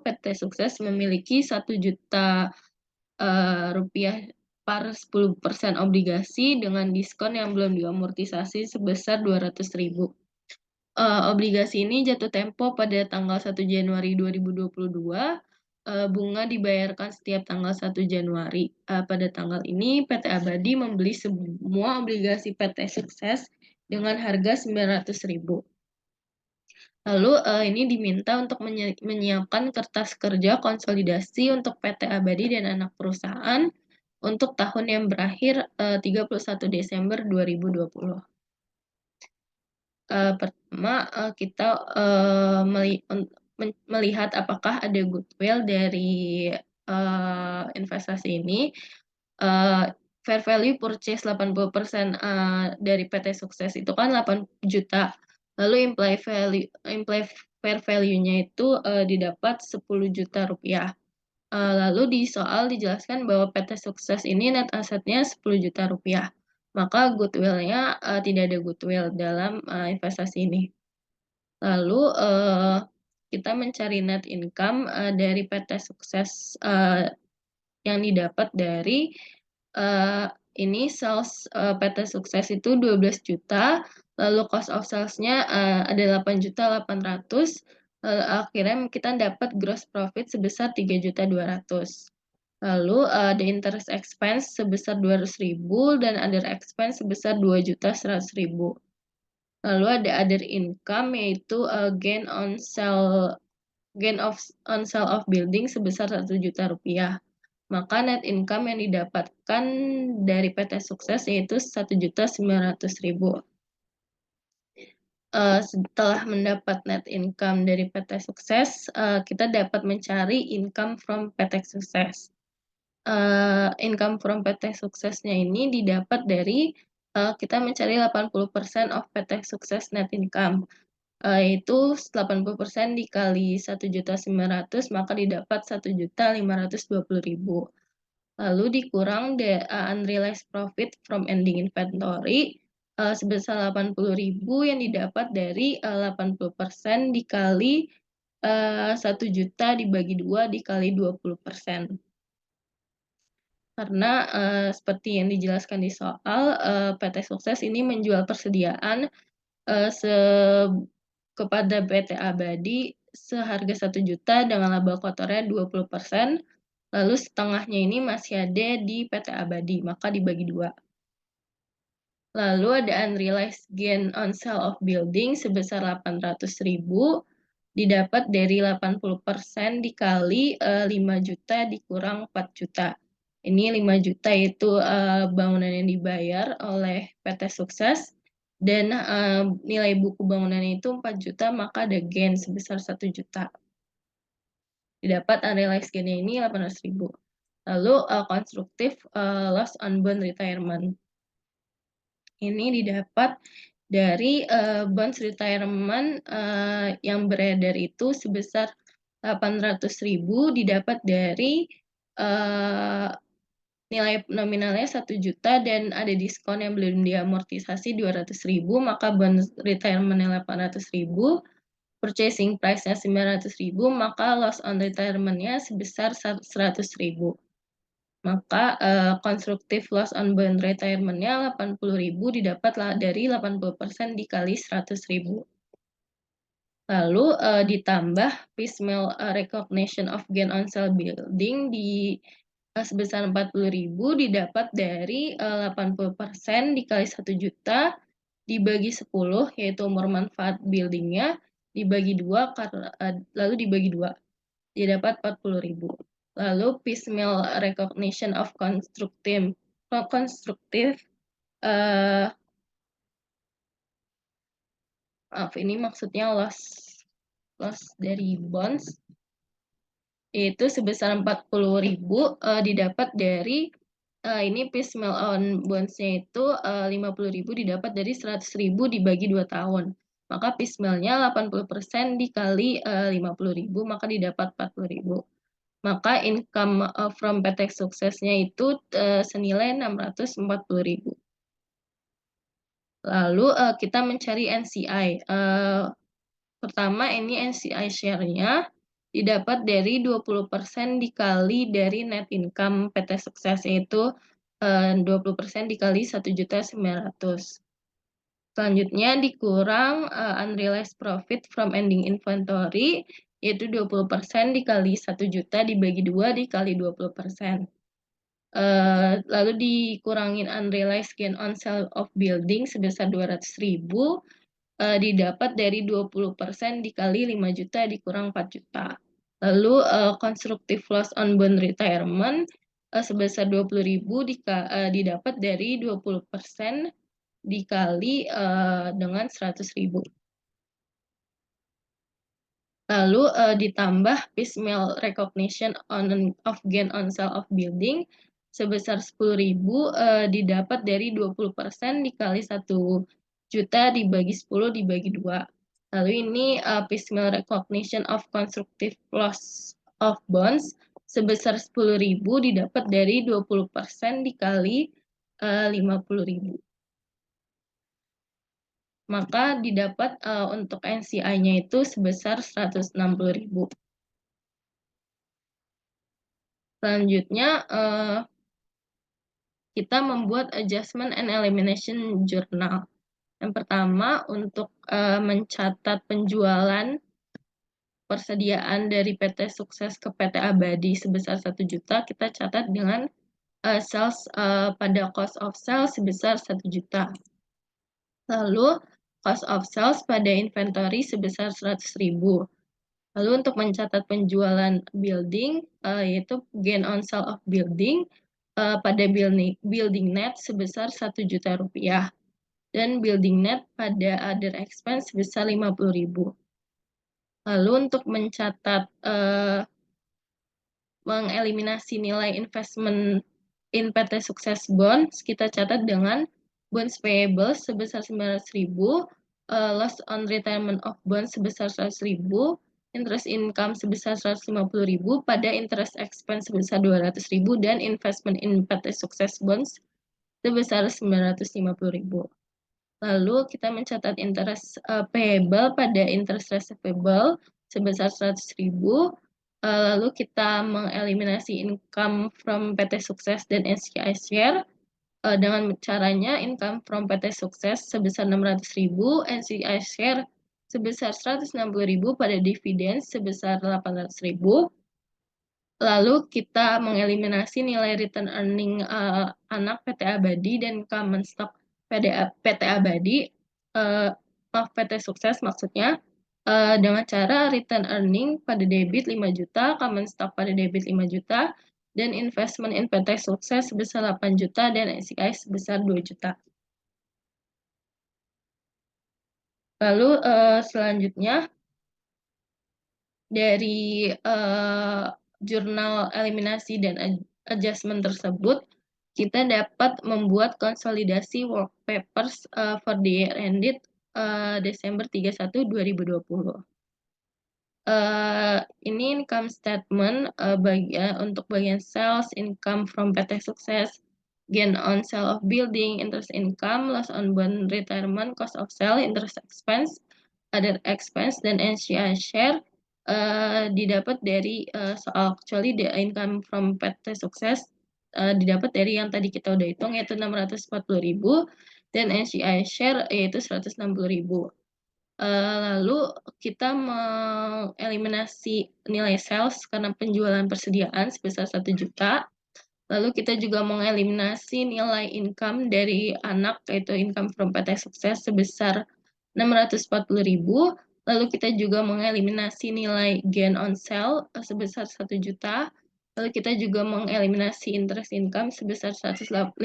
PT Sukses memiliki $1 juta par 10% obligasi dengan diskon yang belum diamortisasi sebesar 200.000. Obligasi ini jatuh tempo pada tanggal 1 Januari 2022. Bunga dibayarkan setiap tanggal 1 Januari. Pada tanggal ini, PT Abadi membeli semua obligasi PT Sukses dengan harga 900.000. Lalu ini diminta untuk menyiapkan kertas kerja konsolidasi untuk PT Abadi dan anak perusahaan untuk tahun yang berakhir 31 Desember 2020. Pertama kita melihat apakah ada goodwill dari investasi ini. Fair value purchase 80% dari PT Sukses itu kan 8 juta. Lalu implied fair value-nya itu didapat 10 juta rupiah. Lalu di soal dijelaskan bahwa PT Sukses ini net asetnya 10 juta rupiah. maka goodwill-nya tidak ada goodwill dalam investasi ini. Lalu kita mencari net income dari PT Sukses yang didapat dari ini sales PT Sukses itu 12 juta, lalu cost of sales-nya ada 8.800.000, lalu akhirnya kita dapat gross profit sebesar 3.200.000. Lalu ada interest expense sebesar 200.000 dan other expense sebesar 2.100.000. Lalu ada other income yaitu gain on sale of building sebesar 1 juta rupiah. Maka net income yang didapatkan dari PT Sukses yaitu 1.900.000. Setelah mendapat net income dari PT Sukses, kita dapat mencari income from PT Sukses. Income from PT Suksesnya ini didapat dari kita mencari 80% of PT Sukses net income, yaitu 80% dikali 1.900.000 maka didapat 1.520.000. Lalu dikurang unrealized profit from ending inventory sebesar 80.000 yang didapat dari 80% dikali 1 juta dibagi 2 dikali 20%. Karena seperti yang dijelaskan di soal, PT Sukses ini menjual persediaan kepada PT Abadi seharga 1 juta dengan laba kotornya 20%, lalu setengahnya ini masih ada di PT Abadi, maka dibagi 2. Lalu ada unrealized gain on sale of building sebesar 800.000, didapat dari 80% dikali 5 juta dikurang 4 juta. Ini 5 juta itu bangunan yang dibayar oleh PT Sukses, dan nilai buku bangunan itu 4 juta, maka ada gain sebesar 1 juta. Didapat unrealized gain-nya ini 800.000. Lalu constructive loss on bond retirement. Ini didapat dari bonds retirement yang beredar itu sebesar 800.000, didapat dari nilai nominalnya 1 juta dan ada diskon yang belum diamortisasi 200.000, maka bond retirement-nya 800.000, purchasing price-nya 900.000, maka loss on retirement-nya sebesar 100.000. Maka constructive loss on bond retirement-nya 80.000 didapatlah dari 80% dikali 100.000. Lalu ditambah piecemeal recognition of gain on sale building di sebesar 40.000 didapat dari 80% dikali 1 juta dibagi 10, yaitu umur manfaat buildingnya, dibagi 2, lalu dibagi 2, didapat 40.000. Lalu piecemeal recognition of constructive ini maksudnya loss dari bonds, itu sebesar 40.000 didapat dari ini piecemeal on bonds-nya itu 50.000 didapat dari 100.000 dibagi 2 tahun. Maka piecemeal-nya 80% dikali 50.000, maka didapat 40.000. Maka income from PT Suksesnya itu senilai 640.000. Lalu kita mencari NCI. Pertama ini NCI share-nya didapat dari 20% dikali dari net income PT Sukses, yaitu 20% dikali 1.900.000. Selanjutnya dikurang unrealized profit from ending inventory, yaitu 20% dikali 1 juta dibagi 2 dikali 20%. Lalu dikurangin unrealized gain on sale of building sebesar 200.000, didapat dari 20% dikali 5 juta dikurang 4 juta. Lalu constructive loss on bond retirement sebesar 20.000 didapat dari 20% dikali dengan 100.000. Lalu ditambah piecemeal recognition of gain on sale of building sebesar 10.000 didapat dari 20% dikali 1 juta dibagi 10 dibagi 2. Lalu ini piecemeal recognition of constructive loss of bonds sebesar 10.000 didapat dari 20% dikali 50.000. Maka didapat untuk NCI-nya itu sebesar 160.000. Selanjutnya kita membuat adjustment and elimination journal. Yang pertama, untuk mencatat penjualan persediaan dari PT Sukses ke PT Abadi sebesar 1 juta, kita catat dengan sales pada cost of sales sebesar 1 juta. Lalu cost of sales pada inventory sebesar 100.000. Lalu untuk mencatat penjualan building, yaitu gain on sale of building pada building net sebesar 1 juta rupiah. Dan building net pada other expense sebesar 50.000. Lalu untuk mencatat mengeliminasi nilai investment in PT Sukses Bonds, kita catat dengan bonds payable sebesar 900.000, loss on retirement of bonds sebesar 100.000, interest income sebesar 150.000, pada interest expense sebesar 200.000, dan investment in PT Sukses Bonds sebesar 950.000. Lalu kita mencatat interest payable pada interest receivable sebesar 100.000. Lalu kita mengeliminasi income from PT Sukses dan NCI Share dengan caranya income from PT Sukses sebesar 600.000, NCI Share sebesar 160.000 pada dividen sebesar 800.000. Lalu kita mengeliminasi nilai return earning anak PT Abadi dan common stock PT Abadi, PT Sukses maksudnya, dengan cara return earning pada debit 5 juta, common stock pada debit 5 juta, dan investment in PT Sukses sebesar 8 juta, dan NCI sebesar 2 juta. Lalu selanjutnya, dari jurnal eliminasi dan adjustment tersebut, kita dapat membuat konsolidasi work papers for the year ended Desember 31, 2020. Ini income statement untuk bagian sales, income from PT Sukses, gain on sale of building, interest income, loss on bond retirement, cost of sale, interest expense, other expense, dan NCI share didapat dari soal kecuali the income from PT Sukses didapat dari yang tadi kita udah hitung, yaitu 640.000, dan NCI share yaitu 160.000. Lalu kita mengeliminasi nilai sales karena penjualan persediaan sebesar 1 juta. Lalu kita juga mengeliminasi nilai income dari anak, yaitu income from PT Sukses sebesar 640.000. Lalu kita juga mengeliminasi nilai gain on sale sebesar 1 juta. Lalu kita juga mengeliminasi interest income sebesar 150.000.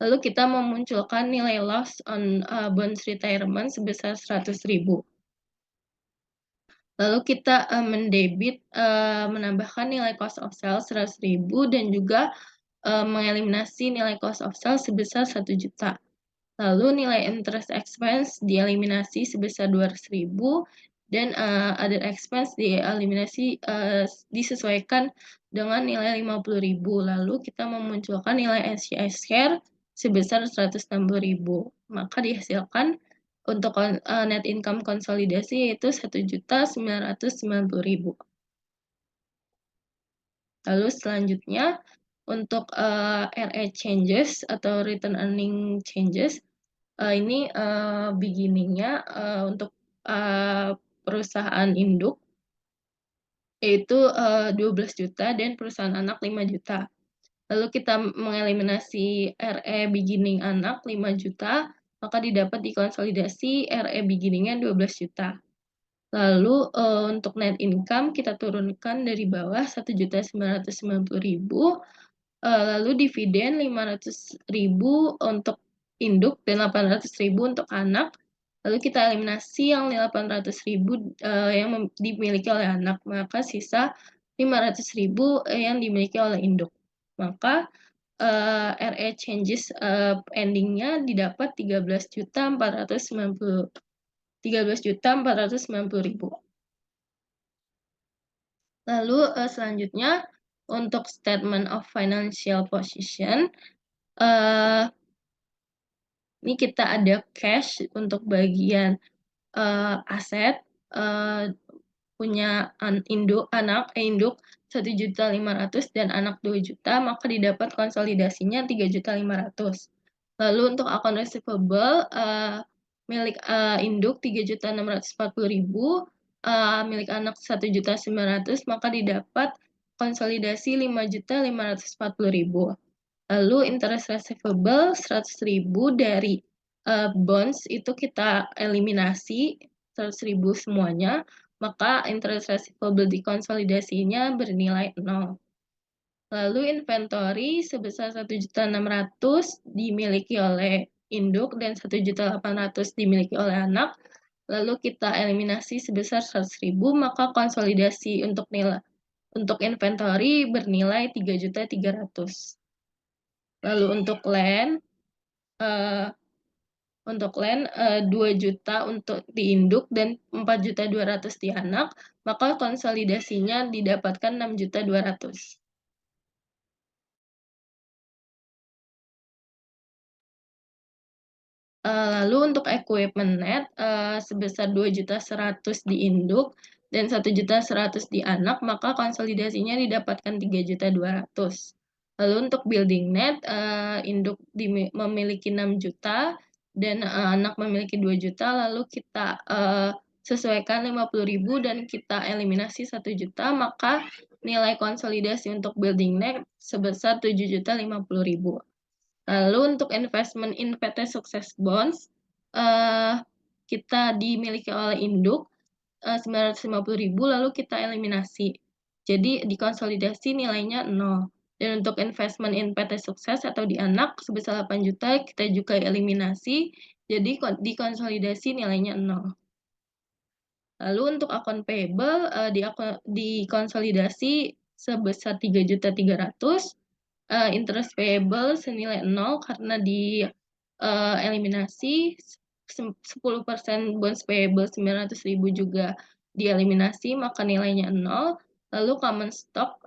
Lalu kita memunculkan nilai loss on bonds retirement sebesar 100.000. Lalu kita mendebit, menambahkan nilai cost of sales 100.000 dan juga mengeliminasi nilai cost of sales sebesar 1 juta. Lalu nilai interest expense dieliminasi sebesar 200.000 dan other expense dieliminasi disesuaikan dengan nilai 50.000. Lalu kita memunculkan nilai NCI share sebesar 160.000. Maka dihasilkan untuk net income konsolidasi yaitu 1.990.000. Lalu selanjutnya untuk RE changes atau return earning changes, ini beginning-nya untuk perusahaan induk yaitu 12 juta dan perusahaan anak 5 juta. Lalu kita mengeliminasi RE beginning anak 5 juta, maka didapat dikonsolidasi RE beginning-nya 12 juta. Lalu untuk net income kita turunkan dari bawah 1.990.000, lalu dividen 500.000 untuk induk dan 800.000 untuk anak. Lalu kita eliminasi yang 800.000 yang dimiliki oleh anak, maka sisa 500.000 yang dimiliki oleh induk. Maka RE changes ending-nya didapat 13.490.000. Lalu selanjutnya untuk statement of financial position, Ini kita ada cash untuk bagian aset, punya induk 1.500.000 dan anak 2 juta, maka didapat konsolidasinya 3.500.000. Lalu untuk akun receivable milik induk 3.640.000, milik anak 1.900.000, maka didapat konsolidasi 5.540.000. Lalu interest receivable 100.000 dari bonds itu kita eliminasi 100.000 semuanya, maka interest receivable dikonsolidasinya bernilai 0. Lalu inventory sebesar 1.600.000 dimiliki oleh induk dan 1.800.000 dimiliki oleh anak. Lalu kita eliminasi sebesar 100.000, maka konsolidasi untuk inventory bernilai 3.300.000. Lalu untuk land 2 juta untuk di induk dan 4.200.000 di anak, maka konsolidasinya didapatkan 6.200.000. Lalu untuk equipment net sebesar 2.100.000 di induk dan 1.100.000 di anak, maka konsolidasinya didapatkan 3.200.000. Lalu untuk building net induk memiliki 6 juta dan anak memiliki 2 juta, lalu kita sesuaikan 50.000 dan kita eliminasi 1 juta, maka nilai konsolidasi untuk building net sebesar 7.050.000. Lalu untuk investment in PT Sukses Bonds, kita dimiliki oleh induk 950.000, lalu kita eliminasi. Jadi dikonsolidasi nilainya 0. Dan untuk investment in PT Sukses atau di anak sebesar 8 juta, kita juga eliminasi. Jadi dikonsolidasi nilainya 0. Lalu untuk akun payable dikonsolidasi sebesar 3.300.000. Interest payable senilai 0 karena eliminasi 10% bonds payable 900.000 juga dieliminasi, maka nilainya 0. Lalu common stock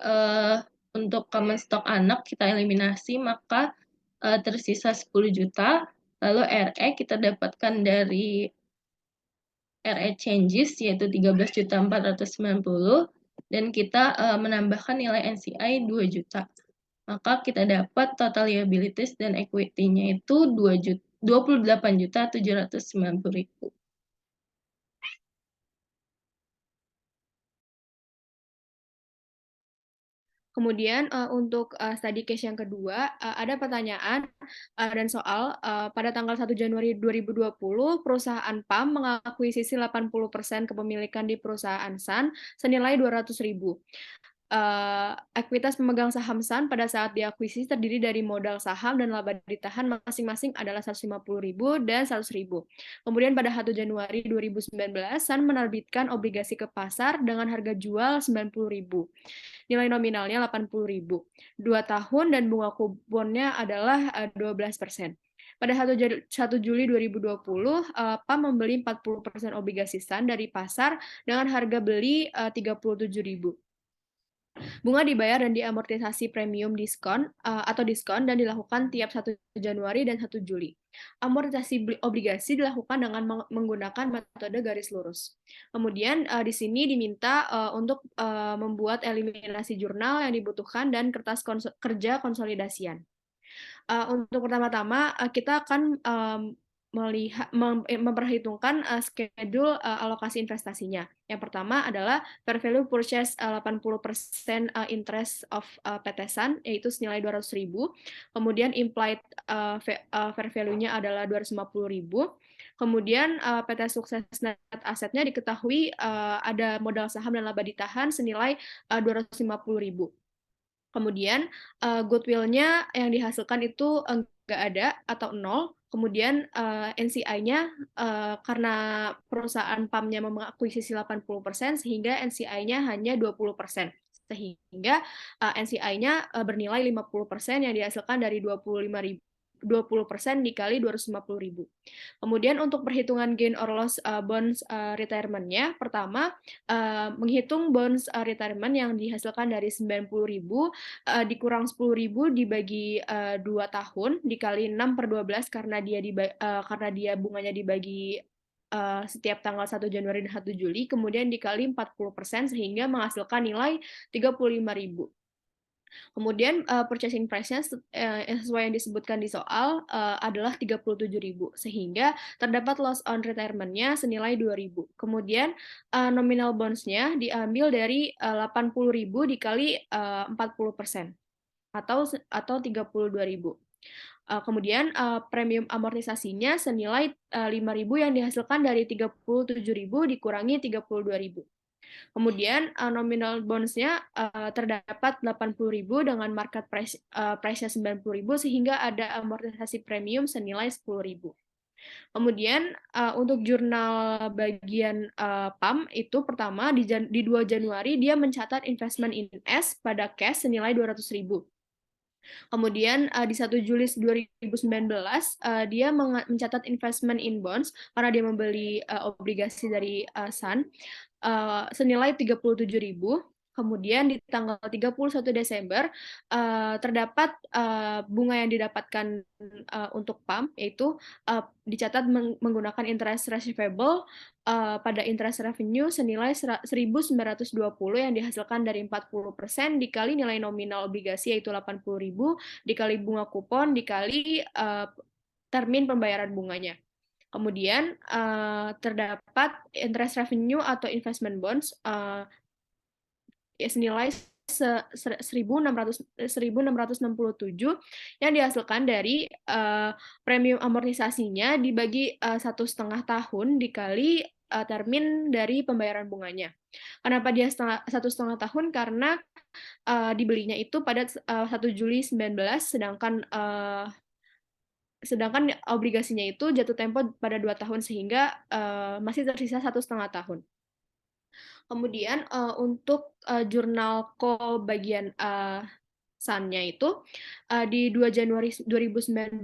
untuk common stock anak kita eliminasi, maka tersisa 10 juta. Lalu RE kita dapatkan dari RE changes yaitu 13.490 dan kita menambahkan nilai NCI 2 juta. Maka kita dapat total liabilities dan equity-nya itu 28.790.000. Kemudian untuk study case yang kedua, ada pertanyaan dan soal pada tanggal 1 Januari 2020, perusahaan PAM mengakuisisi 80% kepemilikan di perusahaan SAN senilai 200.000. Ekuitas pemegang saham SAN pada saat diakuisisi terdiri dari modal saham dan laba ditahan masing-masing adalah 150.000 dan 100.000. Kemudian pada 1 Januari 2019, SAN menerbitkan obligasi ke pasar dengan harga jual 90.000. Nilai nominalnya 80.000. 2 tahun dan bunga kuponnya adalah 12%. Pada 1 Juli 2020, PAM membeli 40% obligasi SAN dari pasar dengan harga beli 37.000. Bunga dibayar dan diamortisasi premium diskon atau diskon dan dilakukan tiap 1 Januari dan 1 Juli. Amortisasi obligasi dilakukan dengan menggunakan metode garis lurus. Kemudian di sini diminta untuk membuat eliminasi jurnal yang dibutuhkan dan kertas kerja konsolidasian. Untuk pertama-tama kita akan memperhitungkan schedule alokasi investasinya. Yang pertama adalah fair value purchase 80% interest of PT SAN, yaitu senilai 200.000. Kemudian implied fair value-nya adalah 250.000. Kemudian PT Sukses net asetnya diketahui ada modal saham dan laba ditahan senilai 250.000. Kemudian goodwill-nya yang dihasilkan itu enggak ada atau 0. Kemudian NCI-nya karena perusahaan PAM-nya mengakuisisi 80% sehingga NCI-nya hanya 20%. Sehingga NCI-nya bernilai 50% yang dihasilkan dari 25.000 20% dikali 250.000. Kemudian untuk perhitungan gain or loss bonds retirement-nya, pertama menghitung bonds retirement yang dihasilkan dari 90.000 dikurang 10.000 dibagi 2 tahun dikali 6/12 karena dia bunganya dibagi setiap tanggal 1 Januari dan 1 Juli, kemudian dikali 40% sehingga menghasilkan nilai 35.000. Kemudian purchasing price-nya sesuai yang disebutkan di soal adalah 37.000 sehingga terdapat loss on retirement-nya senilai 2.000. Kemudian nominal bonds-nya diambil dari 80.000 dikali 40% atau 32.000. Kemudian premium amortisasinya senilai 5.000 yang dihasilkan dari 37.000 dikurangi 32.000. Kemudian nominal bonds-nya terdapat 80.000 dengan market price-nya 90.000 sehingga ada amortisasi premium senilai 10.000. Kemudian untuk jurnal bagian PAM itu pertama di 2 Januari dia mencatat investment in S pada cash senilai 200.000. Kemudian di 1 Juli 2019 dia mencatat investment in bonds karena dia membeli obligasi dari Sun senilai 37.000. Kemudian di tanggal 31 Desember terdapat bunga yang didapatkan untuk PAM yaitu dicatat menggunakan interest receivable pada interest revenue senilai 1.920 yang dihasilkan dari 40% dikali nilai nominal obligasi yaitu 80.000 dikali bunga kupon dikali termin pembayaran bunganya. Kemudian terdapat interest revenue atau investment bonds senilai 1.667 yang dihasilkan dari premium amortisasinya dibagi 1,5 tahun dikali termin dari pembayaran bunganya. Kenapa dia 1,5 tahun? Karena dibelinya itu pada 1 Juli 19, sedangkan obligasinya itu jatuh tempo pada 2 tahun sehingga masih tersisa 1,5 tahun. Kemudian untuk jurnal call bagian Sun-nya itu di 2 Januari 2019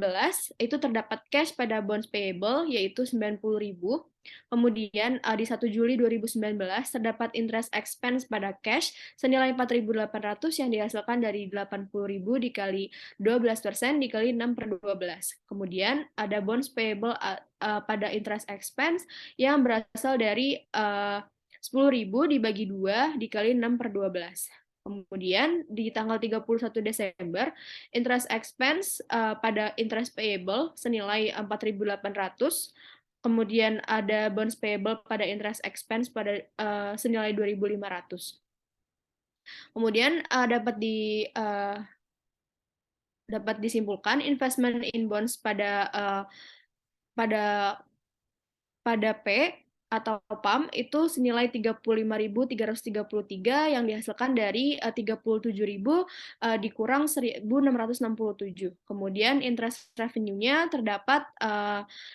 itu terdapat cash pada bonds payable yaitu 90.000. Kemudian di 1 Juli 2019 terdapat interest expense pada cash senilai 4.800 yang dihasilkan dari 80.000 dikali 12% dikali 6/12. Kemudian ada bonds payable pada interest expense yang berasal dari 10.000 dibagi 2 dikali 6/12. Kemudian di tanggal 31 Desember, interest expense pada interest payable senilai 4.800. Kemudian ada bonds payable pada interest expense pada senilai 2.500. Kemudian dapat disimpulkan investment in bonds pada P atau PAM itu senilai 35.333 yang dihasilkan dari 37.000 dikurang 1.667. Kemudian interest revenue-nya terdapat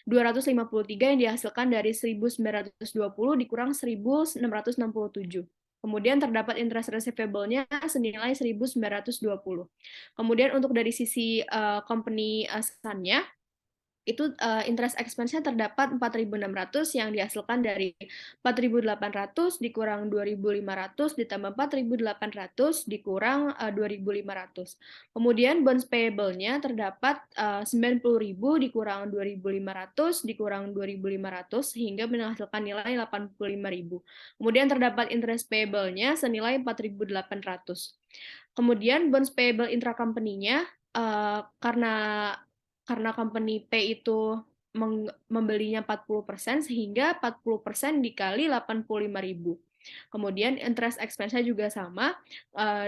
253 yang dihasilkan dari 1.920 dikurang 1.667. Kemudian terdapat interest receivable-nya senilai 1.920. Kemudian untuk dari sisi company Sun-nya itu interest expense-nya terdapat 4.600 yang dihasilkan dari 4.800 dikurang 2.500 ditambah 4.800 dikurang 2.500. Kemudian bonds payable-nya terdapat 90.000 dikurang 2.500 dikurang 2.500 sehingga menghasilkan nilai 85.000. Kemudian terdapat interest payable-nya senilai 4.800. Kemudian bonds payable intracompany-nya karena company P itu membelinya 40% sehingga 40% dikali 85.000. Kemudian interest expense-nya juga sama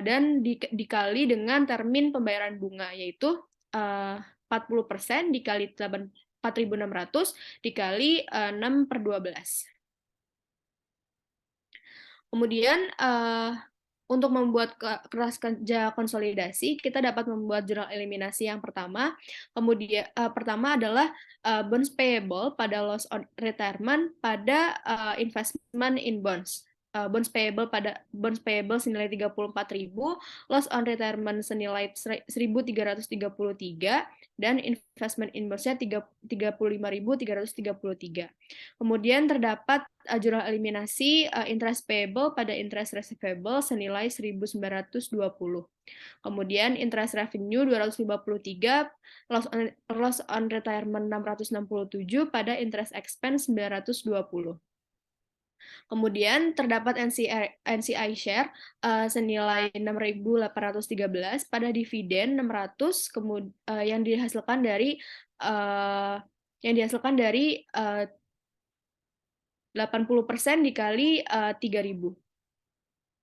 dan dikali dengan termin pembayaran bunga yaitu 40% dikali 4.600 dikali 6/12. Kemudian untuk membuat kelas kerja konsolidasi, kita dapat membuat jurnal eliminasi yang pertama. Kemudian pertama adalah bonds payable pada loss on retirement pada investment in bonds. bonds payable senilai 34.000, loss on retirement senilai 1.333, dan investment in bonds-nya 35.333. Kemudian terdapat jurnal eliminasi interest payable pada interest receivable senilai 1.920. Kemudian interest revenue 253, loss on retirement 667 pada interest expense 920. Kemudian terdapat NCI share senilai 6.813 pada dividen 600 yang dihasilkan dari 80% dikali 3.000.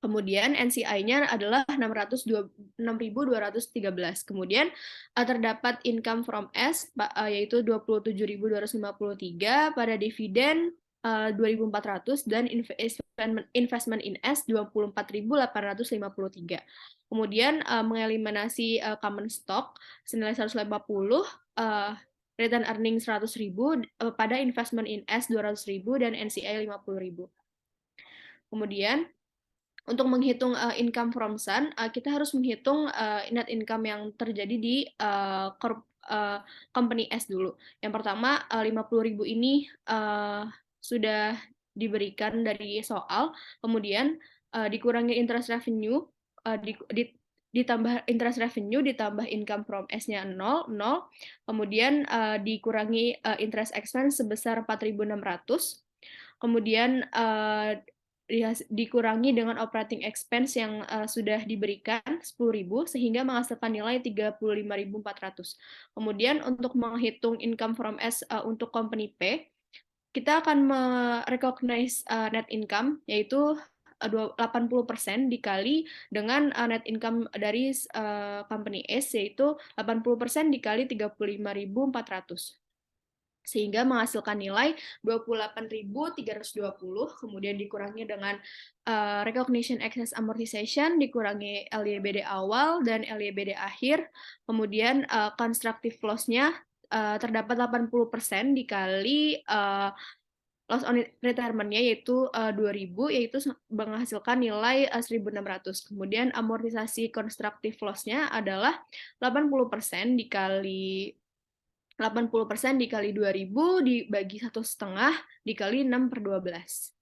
Kemudian NCI-nya adalah 6.213. Kemudian terdapat income from S yaitu 27.253 pada dividen 2.400 dan investment in S 24.853. Kemudian mengeliminasi common stock senilai 150, return earning 100.000 pada investment in S 200.000 dan NCI 50.000. Kemudian untuk menghitung income from Sun, kita harus menghitung net income yang terjadi di company S dulu. Yang pertama, 50.000 ini sudah diberikan dari soal, kemudian dikurangi interest revenue, ditambah interest revenue, ditambah income from S-nya 0, kemudian dikurangi interest expense sebesar 4.600, kemudian dikurangi dengan operating expense yang sudah diberikan 10.000 sehingga menghasilkan nilai 35.400. Kemudian untuk menghitung income from S untuk company P, kita akan merecognize net income yaitu 80% dikali dengan net income dari company S yaitu 80% dikali 35.400. Sehingga menghasilkan nilai 28.320, kemudian dikurangi dengan recognition excess amortization, dikurangi LYBD awal dan LYBD akhir, kemudian constructive loss-nya terdapat 80% dikali loss on retirement-nya yaitu 2.000, yaitu menghasilkan nilai 1.600. Kemudian amortisasi constructive loss-nya adalah 80% dikali 80% dikali 2.000 dibagi 1,5 dikali 6/12.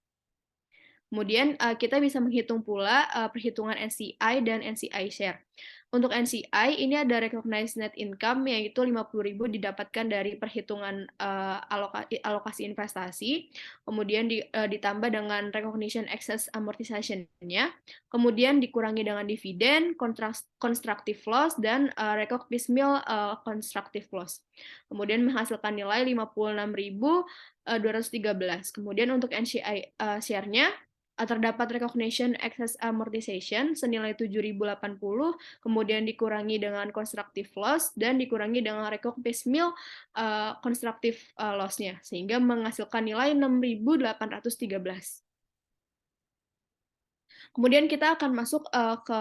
Kemudian kita bisa menghitung pula perhitungan NCI dan NCI share. Untuk NCI ini ada recognized net income yaitu 50.000 didapatkan dari perhitungan alokasi investasi, kemudian ditambah dengan recognition excess amortization-nya, kemudian dikurangi dengan dividen, constructive loss, dan record piecemeal constructive loss. Kemudian menghasilkan nilai 56.213. Kemudian untuk NCI share-nya terdapat recognition excess amortization senilai 7.080, kemudian dikurangi dengan constructive loss dan dikurangi dengan record piecemeal constructive loss-nya sehingga menghasilkan nilai 6.813. Kemudian kita akan masuk ke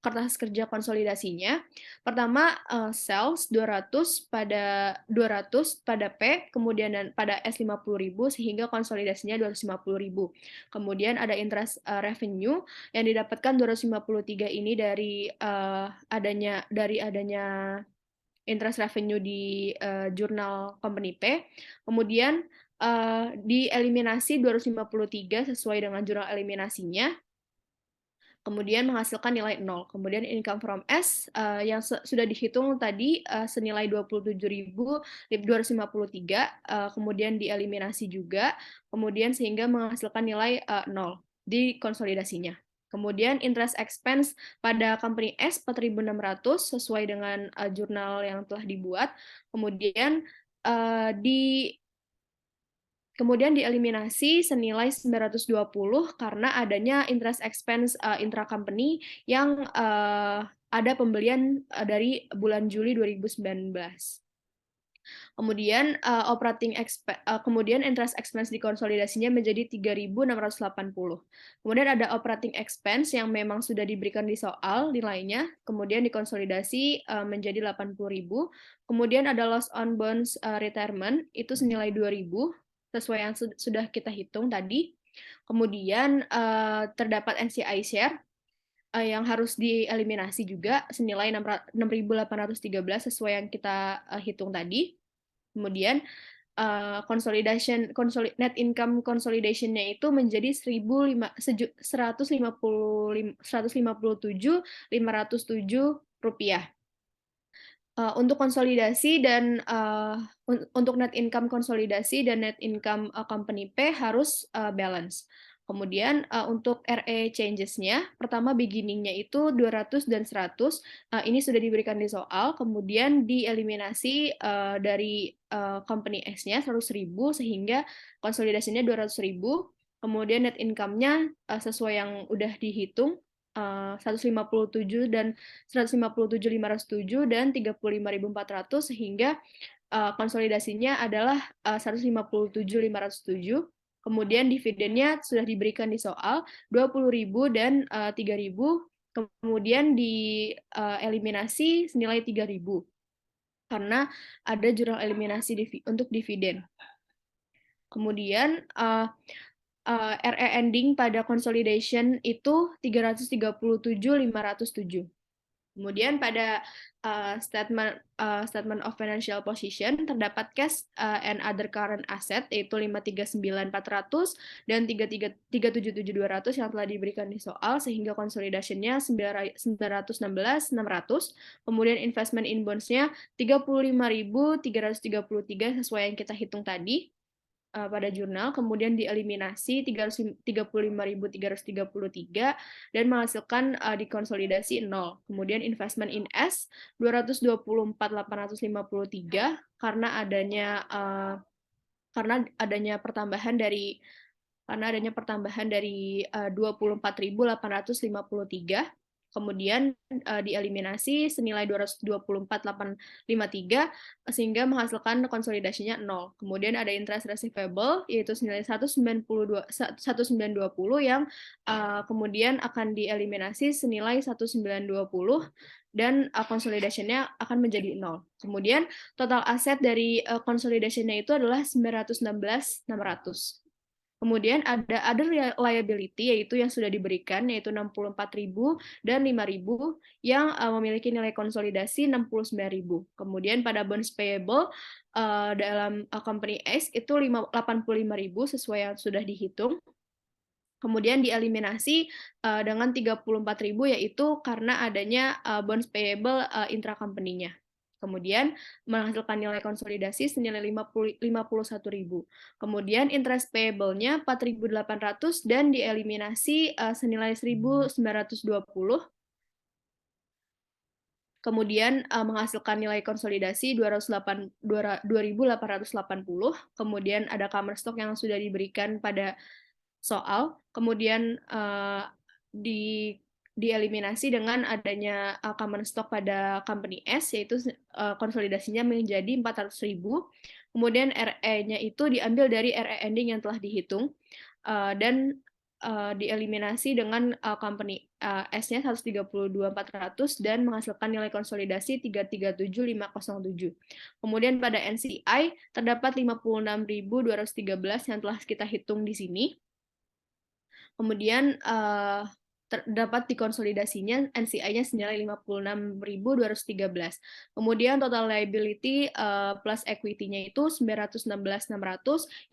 kertas kerja konsolidasinya. Pertama, sales 200 pada P, kemudian pada S 50.000 sehingga konsolidasinya 250.000. Kemudian ada interest revenue yang didapatkan 253 ini dari adanya interest revenue di jurnal company P. Kemudian dieliminasi 253 sesuai dengan jurnal eliminasinya. Kemudian menghasilkan nilai 0. Kemudian income from S yang sudah dihitung tadi senilai 27.253, kemudian dieliminasi juga, kemudian sehingga menghasilkan nilai 0 di konsolidasinya. Kemudian interest expense pada company S 4.600 sesuai dengan jurnal yang telah dibuat. Kemudian dieliminasi senilai 920 karena adanya interest expense intra-company yang ada pembelian dari bulan Juli 2019. Kemudian kemudian interest expense di konsolidasinya menjadi 3.680. Kemudian ada operating expense yang memang sudah diberikan di soal nilainya, kemudian dikonsolidasi menjadi 80.000. Kemudian ada loss on bonds retirement itu senilai 2.000 sesuai yang sudah kita hitung tadi. Kemudian terdapat NCI share yang harus dieliminasi juga senilai 6.813 sesuai yang kita hitung tadi. Kemudian net income consolidation-nya itu menjadi 157.507 rupiah. Untuk konsolidasi dan untuk net income konsolidasi dan net income company P harus balance. Kemudian untuk RE changes-nya, pertama beginning-nya itu 200 dan 100, ini sudah diberikan di soal, kemudian dieliminasi dari company S-nya 100.000 sehingga konsolidasinya 200.000, kemudian net income-nya sesuai yang udah dihitung 157 dan 157.507 dan 35.400 sehingga konsolidasinya adalah 157.507. Kemudian dividennya sudah diberikan di soal 20.000 dan 3.000. Kemudian dieliminasi senilai 3.000 karena ada jurnal eliminasi untuk dividen. Kemudian RE ending pada consolidation itu 337.507. Kemudian pada statement of financial position terdapat cash and other current asset yaitu 539.400 dan 377.200 yang telah diberikan di soal sehingga consolidation-nya 916.600. Kemudian investment in bonds-nya 35.333 sesuai yang kita hitung tadi pada jurnal, kemudian dieliminasi 35.333 dan menghasilkan dikonsolidasi 0. Kemudian investment in S 224.853 karena adanya pertambahan dari 24.853. Kemudian dieliminasi senilai 224.853 sehingga menghasilkan konsolidasinya 0. Kemudian ada interest receivable yaitu senilai 1.920 yang kemudian akan dieliminasi senilai 1.920 dan konsolidasinya akan menjadi 0. Kemudian total aset dari konsolidasinya itu adalah 916.600. Kemudian ada other liability yaitu yang sudah diberikan yaitu 64.000 dan 5.000 yang memiliki nilai konsolidasi 69.000. Kemudian pada bonds payable dalam company X itu 85.000 sesuai yang sudah dihitung. Kemudian dieliminasi dengan 34.000 yaitu karena adanya bonds payable intra-company-nya. Kemudian menghasilkan nilai konsolidasi senilai 51.000. Kemudian interest payable-nya 4.800 dan dieliminasi senilai 1.920. Kemudian menghasilkan nilai konsolidasi 2.880. Kemudian ada common stock yang sudah diberikan pada soal. Kemudian dieliminasi dengan adanya common stock pada company S, yaitu konsolidasinya menjadi 400.000. Kemudian RE-nya itu diambil dari RE ending yang telah dihitung, dan dieliminasi dengan company S-nya 132.400 dan menghasilkan nilai konsolidasi 337.507. Kemudian pada NCI terdapat 56.213 yang telah kita hitung di sini. Kemudian terdapat dikonsolidasinya NCI-nya senilai 56.213. Kemudian total liability plus equity-nya itu 916.600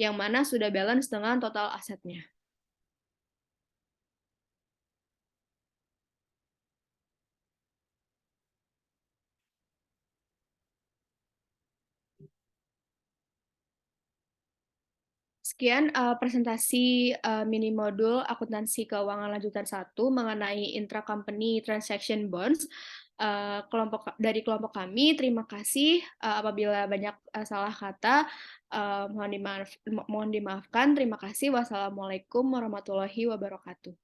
yang mana sudah balance dengan total asetnya. Sekian presentasi mini modul akuntansi keuangan lanjutan 1 mengenai intra-company transaction bonds dari kelompok kami. Terima kasih apabila banyak salah kata, mohon dimaafkan. Terima kasih. Wassalamualaikum warahmatullahi wabarakatuh.